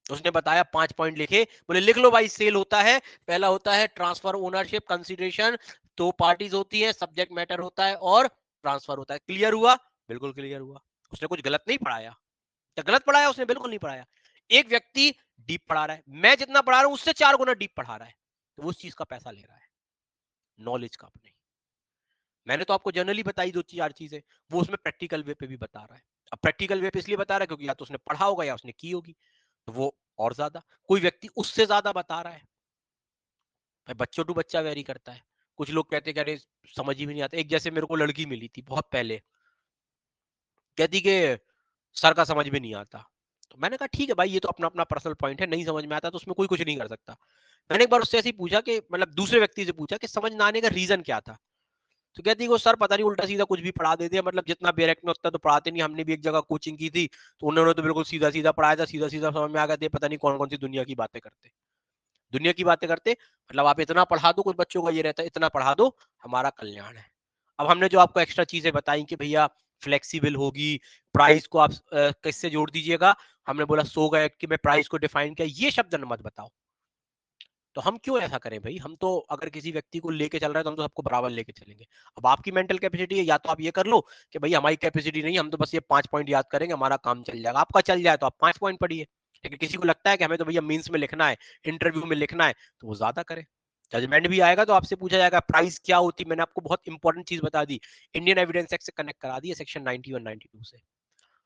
उसने बताया 5 पॉइंट लिखे, बोले लिख लो भाई, सेल होता है, पहला होता है ट्रांसफर ओनरशिप कंसिडरेशन, 2 पार्टीज होती है, सब्जेक्ट मैटर होता है और ट्रांसफर होता है। क्लियर हुआ? बिल्कुल क्लियर हुआ। उसने कुछ गलत नहीं पढ़ाया, या गलत पढ़ाया उसने? बिल्कुल नहीं पढ़ाया। एक व्यक्ति डीप पढ़ा रहा है, मैं जितना पढ़ा रहा हूं उससे 4 गुना डीप पढ़ा रहा है, तो उस चीज का पैसा ले रहा है, नॉलेज का नहीं। मैंने तो आपको जनरली बताई 2-4 चीजें, वो उसमें प्रैक्टिकल वे पे भी बता रहा है। अब प्रैक्टिकल वे पे इसलिए बता रहा है क्योंकि या तो उसने पढ़ा होगा या उसने की होगी, तो वो और ज्यादा। कोई व्यक्ति उससे ज्यादा बता रहा है, भाई बच्चों टू बच्चा वेरी करता है। कुछ लोग कहते हैं कि अरे समझ ही नहीं आता। एक जैसे मेरे को लड़की मिली थी बहुत पहले, कहती कि सर का समझ में नहीं आता। तो मैंने कहा ठीक है भाई, ये तो अपना अपना पर्सनल पॉइंट है, नहीं समझ में आता तो उसमें कोई कुछ नहीं कर सकता। मैंने एक बार उससे ऐसे ही पूछा कि मतलब दूसरे व्यक्ति से पूछा कि समझ ना आने का रीजन क्या था। तो कहती है वो सर पता नहीं उल्टा सीधा कुछ भी पढ़ा देते हैं, मतलब जितना बेरेक में उतना तो पढ़ाते नहीं। हमने भी एक जगह कोचिंग की थी, तो उन्होंने तो बिल्कुल सीधा सीधा पढ़ाया था, सीधा सीधा समझ में आ गया था, पता नहीं कौन कौन सी दुनिया की बातें करते। दुनिया की बातें करते मतलब आप इतना पढ़ा दो, कुछ बच्चों का ये रहता है इतना पढ़ा दो हमारा कल्याण है। अब हमने जो आपको एक्स्ट्रा चीजें बताई कि भैया फ्लेक्सिबल होगी, प्राइस को आप किससे जोड़ दीजिएगा, हमने बोला सो गए कि मैं प्राइस को डिफाइन किया, ये शब्द मत बताओ। तो हम क्यों ऐसा करें भाई, हम तो अगर किसी व्यक्ति को लेके चल रहे हैं तो हम तो सबको बराबर लेके चलेंगे। अब आपकी मेंटल कैपेसिटी है, या तो आप ये कर लो कि भाई हमारी कैपेसिटी नहीं, हम तो बस ये 5 पॉइंट याद करेंगे हमारा काम चल जाएगा। आपका चल जाए तो आप 5 पॉइंट पढ़िए, लेकिन किसी को लगता है कि हमें तो भैया मीन्स में लिखना है, इंटरव्यू में लिखना है, तो वो ज्यादा करे। जजमेंट भी आएगा तो आपसे पूछा जाएगा प्राइस क्या होती। मैंने आपको बहुत इंपॉर्टेंट चीज बता दी, इंडियन एविडेंस एक्ट से कनेक्ट करा दी है, सेक्शन 91 92 से।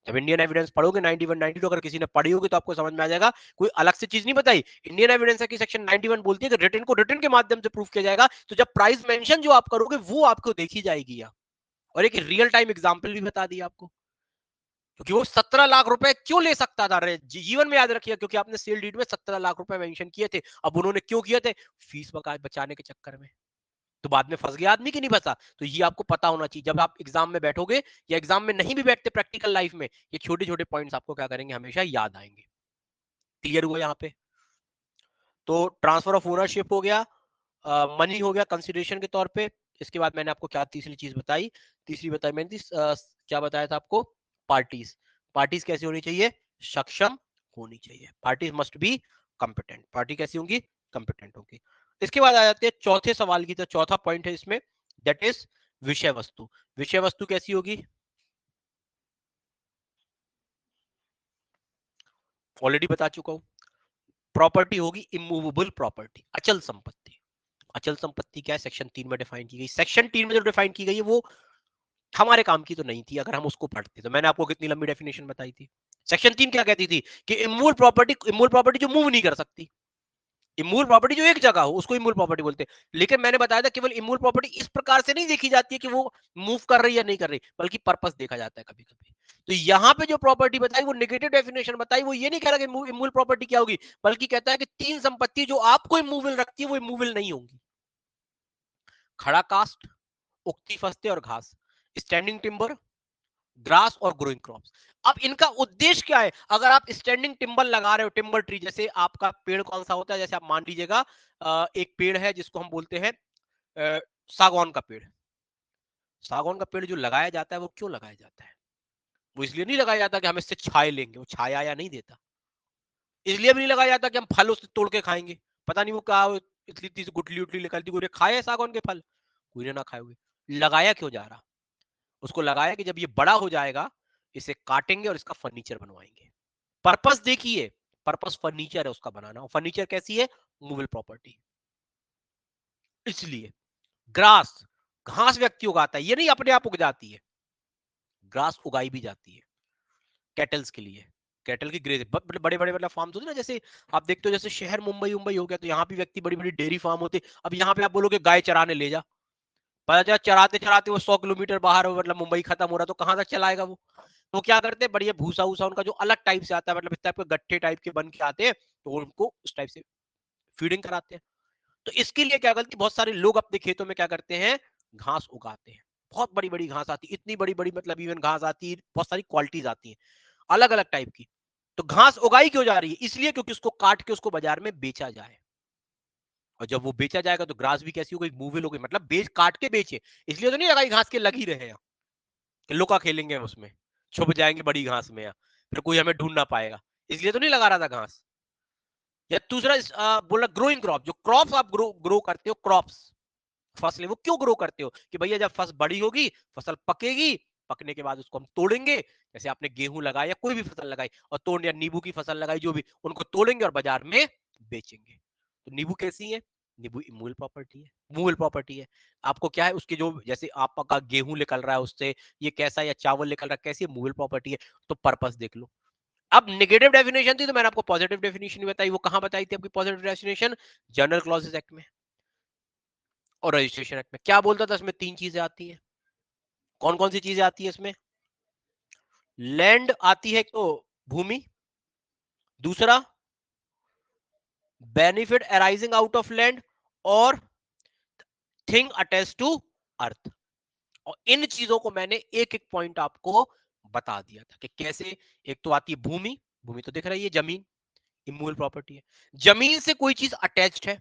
जब इंडियन एविडेंस पढ़ोगे 91 92, अगर किसी ने पढ़ी होगी तो आपको समझ में आ जाएगा, कोई अलग से चीज नहीं बताई। इंडियन एविडेंस की सेक्शन 91 बोलती है कि रिटन को रिटन के माध्यम से प्रूफ किया जाएगा, तो जब प्राइस मेंशन जो आप करोगे वो आपको देखी जाएगी। और एक रियल टाइम एग्जांपल भी बता दिया आपको, क्योंकि वो 17 लाख रुपए क्यों ले सकता था, जीवन में याद रखिए, क्योंकि आपने सेल डीड में 17 लाख रुपए मेंशन किए थे। अब उन्होंने क्यों किए थे? फीस बचाने के चक्कर में। तो बाद में फंस गया आदमी कि नहीं फंसा? तो ये आपको पता होना चाहिए। जब आप एग्जाम में बैठोगे या एग्जाम में नहीं भी बैठते, प्रैक्टिकल लाइफ में ये छोटे छोटे पॉइंट्स आपको क्या करेंगे, हमेशा याद आएंगे। क्लियर हुआ यहाँ पे? तो ट्रांसफर ऑफ ओनरशिप हो गया, मनी हो गया कंसिडरेशन के तौर पे। इसके बाद मैंने आपको क्या तीसरी चीज बताई, तीसरी बताई मैंने क्या बताया था आपको, पार्टीज। पार्टीज कैसी होनी चाहिए? सक्षम होनी चाहिए। Parties must be competent. Party कैसी होंगी? कॉम्पिटेंट होगी। इसके बाद आ जाते हैं चौथे सवाल की, तो चौथा पॉइंट है इसमें, दैट इज विषय वस्तु। विषय वस्तु कैसी होगी? ऑलरेडी बता चुका हूं। प्रॉपर्टी होगी इमूवेबल प्रॉपर्टी, अचल संपत्ति। अचल संपत्ति क्या है? सेक्शन 3 में डिफाइन की गई। सेक्शन 3 में जो डिफाइन की गई है वो हमारे काम की तो नहीं थी, अगर हम उसको पढ़ते। तो मैंने आपको कितनी लंबी डेफिनेशन बताई थी। सेक्शन 3 क्या कहती थी कि इमूवेबल प्रॉपर्टी जो मूव नहीं कर सकती। इमूवेबल प्रॉपर्टी जो एक जगह हो उसको इमूवेबल प्रॉपर्टी बोलते हैं। लेकिन मैंने बताया था केवल इमूवेबल प्रॉपर्टी इस प्रकार से नहीं देखी जाती है कि वो मूव कर रही है या नहीं कर रही, बल्कि पर्पस देखा जाता है कभी कभी। तो यहाँ पे जो प्रॉपर्टी बताई वो नेगेटिव डेफिनेशन बताई, वो ये नहीं कह रहा कि इमूवेबल प्रॉपर्टी क्या होगी, बल्कि कहता है कि 3 संपत्ति जो आपको इमूवेबल रखती है वो इमूवेबल नहीं होंगी। खड़ा कास्ट, उगती फसते और घास, स्टैंडिंग टिम्बर, ग्रास और ग्रोइंग क्रॉप्स। अब इनका उद्देश्य क्या है? अगर आप स्टैंडिंग टिम्बर लगा रहे हो, टिम्बर ट्री, जैसे आपका पेड़ कौन सा होता है, जैसे आप मान लीजिएगा एक पेड़ है जिसको हम बोलते हैं सागौन का पेड़। सागौन का पेड़ जो लगाया जाता है वो क्यों लगाया जाता है? वो इसलिए नहीं लगाया जाता कि हम इससे छाए लेंगे, वो छाया या नहीं देता। इसलिए भी नहीं लगाया जाता कि हम फल उससे तोड़ के खाएंगे। पता नहीं वो क्या इतनी इतनी गुटली उटली निकलती, कोई ने खाए सागौन के फल? कोई ने ना खाए हुए। लगाया क्यों जा रहा? उसको लगाया कि जब ये बड़ा हो जाएगा, इसे काटेंगे और इसका फर्नीचर बनवाएंगे। पर्पस देखिए, पर्पस फर्नीचर है उसका बनाना। फर्नीचर कैसी है? Movable property. इसलिए ग्रास, घास व्यक्ति उगाता है, ये नहीं अपने आप उग जाती है। ग्रास उगाई भी जाती है कैटल्स के लिए, कैटल की ग्रेज। बड़े बड़े मतलब फार्म्स होते हैं ना, जैसे आप देखते हो जैसे शहर मुंबई मुंबई हो गया, तो यहाँ भी व्यक्ति बड़ी बड़ी डेयरी फार्म होते। अब यहाँ पे आप बोलोगे गाय चराने ले जा, पता चला चराते चराते वो 100 किलोमीटर बाहर, मतलब मुंबई खत्म हो रहा, तो कहां तक चलाएगा वो? तो क्या करते हैं, बढ़िया भूसा वूसा उनका जो अलग टाइप से आता है, मतलब इस टाइप के गट्ठे टाइप के बन के आते हैं, तो उनको उस टाइप से फीडिंग कराते हैं। तो इसके लिए क्या करते हैं, बहुत सारे लोग अपने खेतों में क्या करते हैं, घास उगाते हैं। बहुत बड़ी बड़ी घास आती है, इतनी बड़ी बड़ी मतलब इवन घास आती है, बहुत सारी क्वालिटीज आती है अलग अलग टाइप की। तो घास उगाई क्यों जा रही है? इसलिए क्योंकि उसको काट के उसको बाजार में बेचा जाए। और जब वो बेचा जाएगा तो ग्रास भी कैसी हो गई, मूवेबल हो गई, मतलब बेच काट के बेचे। इसलिए तो नहीं लगाई घास के लग ही रहे हैं कि लुका खेलेंगे उसमें, छुप जाएंगे बड़ी घास में, या फिर कोई हमें ढूंढ ना पाएगा, इसलिए तो नहीं लगा रहा था घास। या दूसरा बोला ग्रोइंग क्रॉप, जो क्रॉप्स आप ग्रो करते हो, क्रॉप्स फसलें, वो क्यों ग्रो करते हो? कि भैया जब फसल बड़ी होगी, फसल पकेगी, पकने के बाद उसको हम तोड़ेंगे। जैसे आपने गेहूं लगाया या कोई भी फसल लगाई और तोड़, या नींबू की फसल लगाई, जो भी, उनको तोड़ेंगे और बाजार में बेचेंगे। तो नींबू कैसी है? नींबू मूवेबल प्रॉपर्टी है, मूवेबल प्रॉपर्टी है। आपको क्या है उसके, जो जैसे आपका गेहूं निकल रहा है उससे, ये कैसा, या चावल निकल रहा है, कैसी मूवेबल प्रॉपर्टी है। तो पर्पस देख लो। अब नेगेटिव डेफिनेशन थी तो मैंने आपको पॉजिटिव डेफिनेशन बताई। वो कहां बताई थी आपकी positive definition? General clauses act में और रजिस्ट्रेशन एक्ट में। क्या बोलता था इसमें? 3 चीजें आती हैं। कौन कौन सी चीजें आती है इसमें? लैंड आती है, तो भूमि। दूसरा, benefit arising out of land, और थिंग अटैच टू अर्थ। और इन चीजों को मैंने एक एक पॉइंट आपको बता दिया था कि कैसे। एक तो आती है भूमि, भूमि तो दिख रही है, जमीन इमूवेबल प्रॉपर्टी है। जमीन से कोई चीज अटैच्ड है,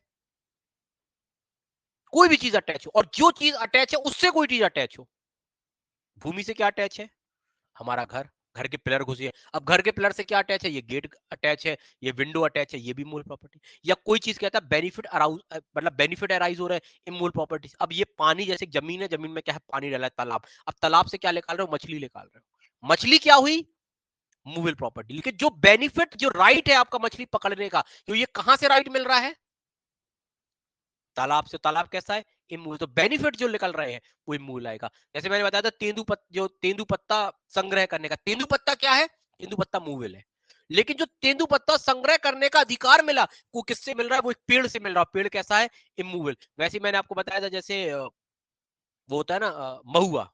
कोई भी चीज अटैच हो, और जो चीज अटैच है उससे कोई चीज अटैच हो। भूमि से क्या अटैच है? हमारा घर, घर के पिलर घुसे। अब घर के पिलर से क्या अटैच है? ये गेट अटैच है, ये विंडो अटैच है, ये भी मूल प्रॉपर्टी। या कोई चीज कहता है बेनिफिट अराउज, मतलब बेनिफिट अराइज हो रहा है, इमूल प्रॉपर्टी। अब ये पानी, जैसे जमीन है, जमीन में क्या है, पानी डाला है, तालाब। अब तालाब से क्या निकाल रहे हो? मछली निकाल रहे हो। मछली क्या हुई? Movable property. लेकिन जो बेनिफिट, जो राइट है आपका मछली पकड़ने का, तो ये कहां से राइट मिल रहा है? तालाब से। तालाब कैसा है? इमूल। तो बेनिफिट जो निकल रहे हैं वो इमूल आएगा। जैसे मैंने बताया था जो तेंदुपत्ता संग्रह करने का, तेंदुपत्ता क्या है? तेंदुपत्ता मूवेबल है। लेकिन जो तेंदुपत्ता संग्रह करने का अधिकार मिला, वो किससे मिल रहा है? वो एक पेड़ से मिल रहा है। पेड़ कैसा है? इमूवेबल। वैसे मैंने आपको बताया था, जैसे वो होता है ना महुआ।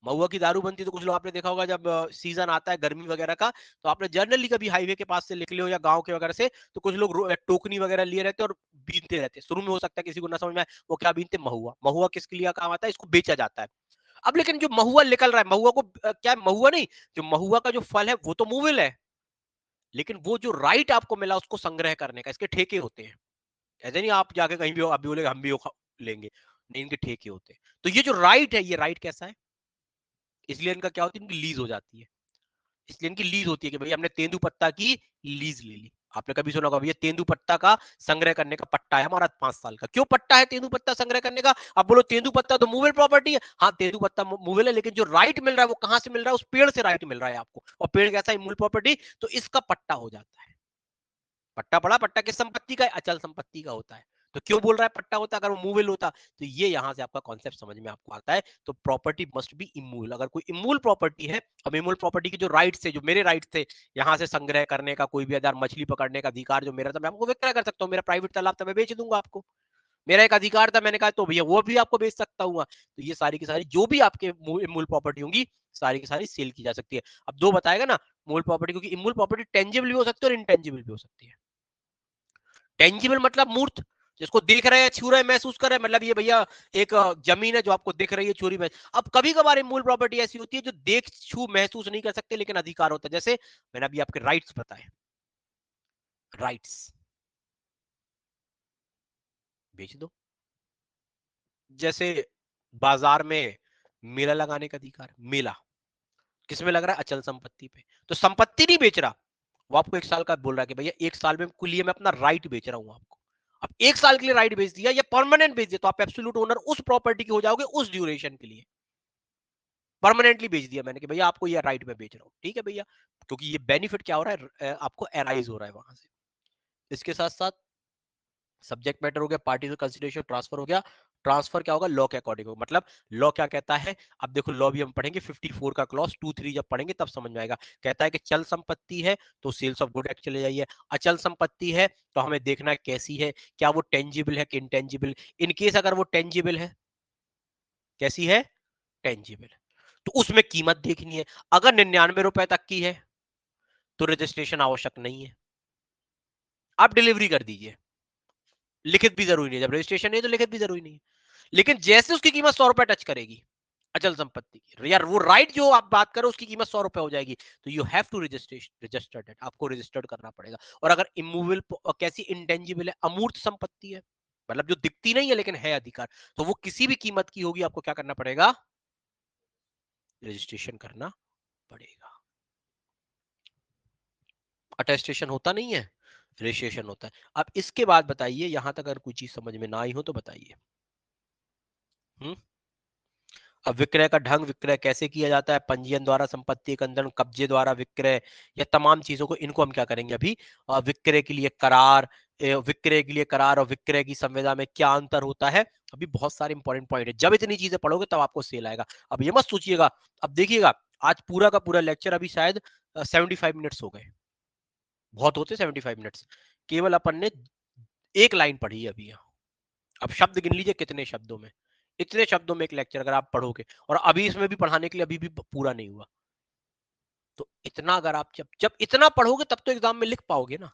महुआ की दारू बनती है, तो कुछ लोग आपने देखा होगा जब सीजन आता है गर्मी वगैरह का, तो आपने जनरली कभी हाईवे के पास से निकले हो या गांव के वगैरह से, तो कुछ लोग टोकनी वगैरह लिए रहते हैं और बीनते रहते हैं। शुरू में हो सकता है किसी को ना समझ में आए वो क्या बीनते, महुआ। महुआ किसके लिए काम आता है? इसको बेचा जाता है। अब लेकिन जो महुआ निकल रहा है, महुआ को क्या, महुआ नहीं, जो महुआ का जो फल है वो तो मूवेबल है, लेकिन वो जो राइट आपको मिला उसको संग्रह करने का, इसके ठेके होते हैं। ऐसे नहीं आप जाके कहीं भी हो, अभी बोले हम भी लेंगे, नहीं, इनके ठेके होते हैं। तो ये जो राइट है, ये राइट कैसा है? इसलिए इनका क्या होती है, इनकी लीज हो जाती है। इसलिए इनकी लीज होती है कि भाई हमने तेंदुपत्ता की लीज ले ली। आपने कभी सुना होगा भैया तेंदुपत्ता का संग्रह करने का पट्टा है हमारा 5 साल का। क्यों पट्टा है तेंदुपत्ता संग्रह करने का? अब बोलो तेंदुपत्ता तो मूवेबल प्रॉपर्टी है। हाँ, तेंदुपत्ता मूवेबल है, लेकिन जो राइट मिल रहा है वो कहां से मिल रहा है? उस पेड़ से राइट मिल रहा है आपको। और पेड़ कैसा है? Movable property. तो इसका पट्टा हो जाता है। पट्टा पड़ा, पट्टा किस संपत्ति का है? अचल संपत्ति का होता है। तो क्यों बोल रहा है पट्टा होता? अगर वो मूवेबल होता। तो ये यहां से आपका कॉन्सेप्ट समझ में आपको आता है। तो प्रॉपर्टी मस्ट बी इमूवेबल। अगर कोई इमूवेबल प्रॉपर्टी है, अब इमूवेबल प्रॉपर्टी के जो राइट्स थे, जो मेरे राइट्स थे, यहाँ से संग्रह करने का, कोई भी आधार, मछली पकड़ने का अधिकार जो मेरा था, मैं आपको विक्रय कर सकता हूँ। मेरा प्राइवेट तालाब था, मैं बेच दूंगा आपको। मेरा एक अधिकार था, मैंने कहा तो भैया वो भी आपको बेच सकता हूँ। तो ये सारी की सारी जो भी आपके इमूवेबल प्रॉपर्टी होंगी, सारी की सारी सेल की जा सकती है। अब दो बताएगा ना मूवेबल प्रॉपर्टी, क्योंकि इमूवेबल प्रॉपर्टी टेंजिबल भी हो सकती है और इनटेंजिबल भी हो सकती है। टेंजिबल मतलब मूर्त, जिसको देख रहे हैं, छू रहे हैं, महसूस कर रहे हैं, मतलब ये भैया एक जमीन है जो आपको दिख रही है, छू रही है। अब कभी कभार मूल प्रॉपर्टी ऐसी होती है जो देख छू महसूस नहीं कर सकते लेकिन अधिकार होता है। जैसे मैंने अभी आपके राइट्स बताए, राइट्स बेच दो। जैसे बाजार में मेला लगाने का अधिकार, मेला किसमें लग रहा है? अचल संपत्ति पे। तो संपत्ति नहीं बेच रहा, वो आपको 1 साल का बोल रहा है कि भैया 1 साल में कुल मैं अपना राइट बेच रहा हूं आपको। अब 1 साल के लिए राइट बेच दिया या परमानेंट बेच दिया तो आप एब्सोल्यूट ओनर उस प्रॉपर्टी के हो जाओगे उस ड्यूरेशन के लिए। परमानेंटली बेच दिया मैंने कि भैया आपको ये राइट में बेच रहा हूं, ठीक है भैया, क्योंकि ये बेनिफिट क्या हो रहा है, आपको एराइज हो रहा है वहां से। इसके साथ साथ सब्जेक्ट मैटर हो गया, पार्टी टू कंसीडरेशन, ट्रांसफर हो गया। ट्रांसफर क्या होगा? लॉ के अकॉर्डिंग होगा। मतलब लॉ क्या कहता है, अब देखो लॉ भी हम पढ़ेंगे 54 का क्लॉज 2-3 जब पढ़ेंगे तब समझ में आएगा। कहता है कि चल संपत्ति है तो सेल्स ऑफ गुड एक्ट चले जाइए, अचल संपत्ति है तो हमें देखना है कैसी है, क्या वो टेंजिबल है कि इनटेंजिबल। इनकेस अगर वो टेंजिबल है, कैसी है? टेंजिबल, तो उसमें कीमत देखनी है। अगर 99 रुपए तक की है तो रजिस्ट्रेशन आवश्यक नहीं है, आप डिलीवरी कर दीजिए, लिखित भी जरूरी नहीं है। जब रजिस्ट्रेशन नहीं है तो लिखित भी जरूरी नहीं है। लेकिन जैसे उसकी कीमत 100 रुपए टच करेगी अचल संपत्ति की, यार वो राइट जो आप बात करो उसकी कीमत 100 रुपए हो जाएगी, तो you have to registered it, आपको रजिस्टर्ड करना पड़ेगा। और अगर इमूवेबल, कैसी इंटेंजिबल है, अमूर्त संपत्ति है, मतलब जो दिखती नहीं है लेकिन है अधिकार, तो वो किसी भी कीमत की होगी, आपको क्या करना पड़ेगा? रजिस्ट्रेशन करना पड़ेगा। अटेस्टेशन होता नहीं है, रजिस्ट्रेशन होता है। अब इसके बाद बताइए, यहां तक अगर कोई चीज समझ में ना आई हो तो बताइए। हम्म अब विक्रय का ढंग, विक्रय कैसे किया जाता है, पंजीयन द्वारा, संपत्ति के अंदर, कब्जे द्वारा विक्रय, या तमाम चीजों को, इनको हम क्या करेंगे अभी। विक्रय के लिए करार, विक्रय के लिए करार और विक्रय की संविदा में क्या अंतर होता है, अभी बहुत सारे इंपॉर्टेंट पॉइंट है। जब इतनी चीजें पढ़ोगे तब आपको सेल आएगा। अब ये मत सोचिएगा, अब देखिएगा आज पूरा का पूरा लेक्चर अभी शायद 75 मिनट्स हो गए, बहुत होते 75 मिनट्स, केवल अपन ने एक लाइन पढ़ी है अभी यहाँ। अब शब्द गिन लीजिए कितने शब्दों में, इतने शब्दों में एक लेक्चर अगर आप पढ़ोगे, और अभी इसमें भी पढ़ाने के लिए अभी भी पूरा नहीं हुआ, तो इतना अगर आप जब जब इतना पढ़ोगे तब तो एग्जाम में लिख पाओगे ना।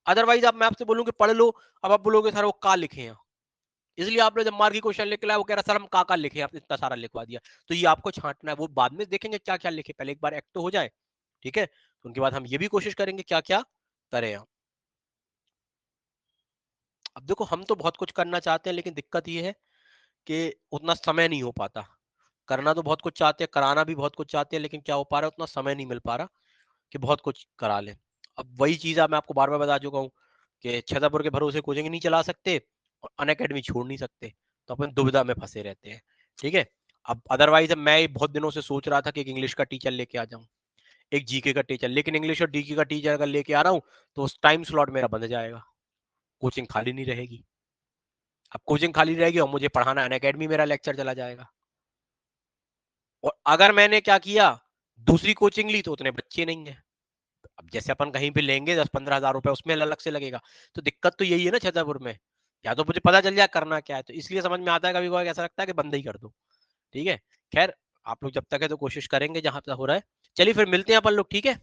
अदरवाइज अब मैं आपसे बोलूंगा पढ़ लो, अब आप बोलोगे सर वो का लिखे हैं, इसलिए आपने जब मार्क की क्वेश्चन लिख लाया वो कह रहा सर हम का लिखे, आपने इतना सारा लिखवा दिया। तो ये आपको छांटना है, वो बाद में देखेंगे क्या क्या लिखे, पहले एक बार एक्ट तो हो जाए, ठीक है, तो उनके बाद हम ये भी कोशिश करेंगे क्या क्या करें हम। अब देखो हम तो बहुत कुछ करना चाहते हैं लेकिन दिक्कत ये है कि उतना समय नहीं हो पाता। करना तो बहुत कुछ चाहते हैं, कराना भी बहुत कुछ चाहते हैं, लेकिन क्या हो पा रहा है, उतना समय नहीं मिल पा रहा कि बहुत कुछ करा लें। अब वही चीज मैं आपको बार बार बता चुका हूँ कि छतरपुर के भरोसे कोचिंग नहीं चला सकते और अनअकैडमी छोड़ नहीं सकते, तो अपन दुविधा में फंसे रहते हैं, ठीक है। अब अदरवाइज मैं बहुत दिनों से सोच रहा था कि एक इंग्लिश का टीचर लेके आ जाऊं, एक जीके का टीचर, लेकिन इंग्लिश और डीके का टीचर अगर लेके आ रहा हूँ तो उस टाइम स्लॉट मेरा बंद जाएगा, कोचिंग खाली नहीं रहेगी। अब कोचिंग खाली रहेगी और मुझे पढ़ाना अनअकैडमी, मेरा लेक्चर चला जाएगा। और अगर मैंने क्या किया, दूसरी कोचिंग ली, तो उतने बच्चे नहीं है। अब जैसे अपन कहीं पे लेंगे 10-15 हज़ार रुपए, उसमें अलग से लगेगा। तो दिक्कत तो यही है ना छतरपुर में, या तो मुझे पता चल जाए करना क्या है, तो इसलिए समझ में आता है कभी कभी ऐसा लगता है कि बंद ही कर दो, ठीक है। खैर आप लोग जब तक है तो कोशिश करेंगे जहां तक हो रहा है। चलिए फिर मिलते हैं अपन लोग, ठीक है।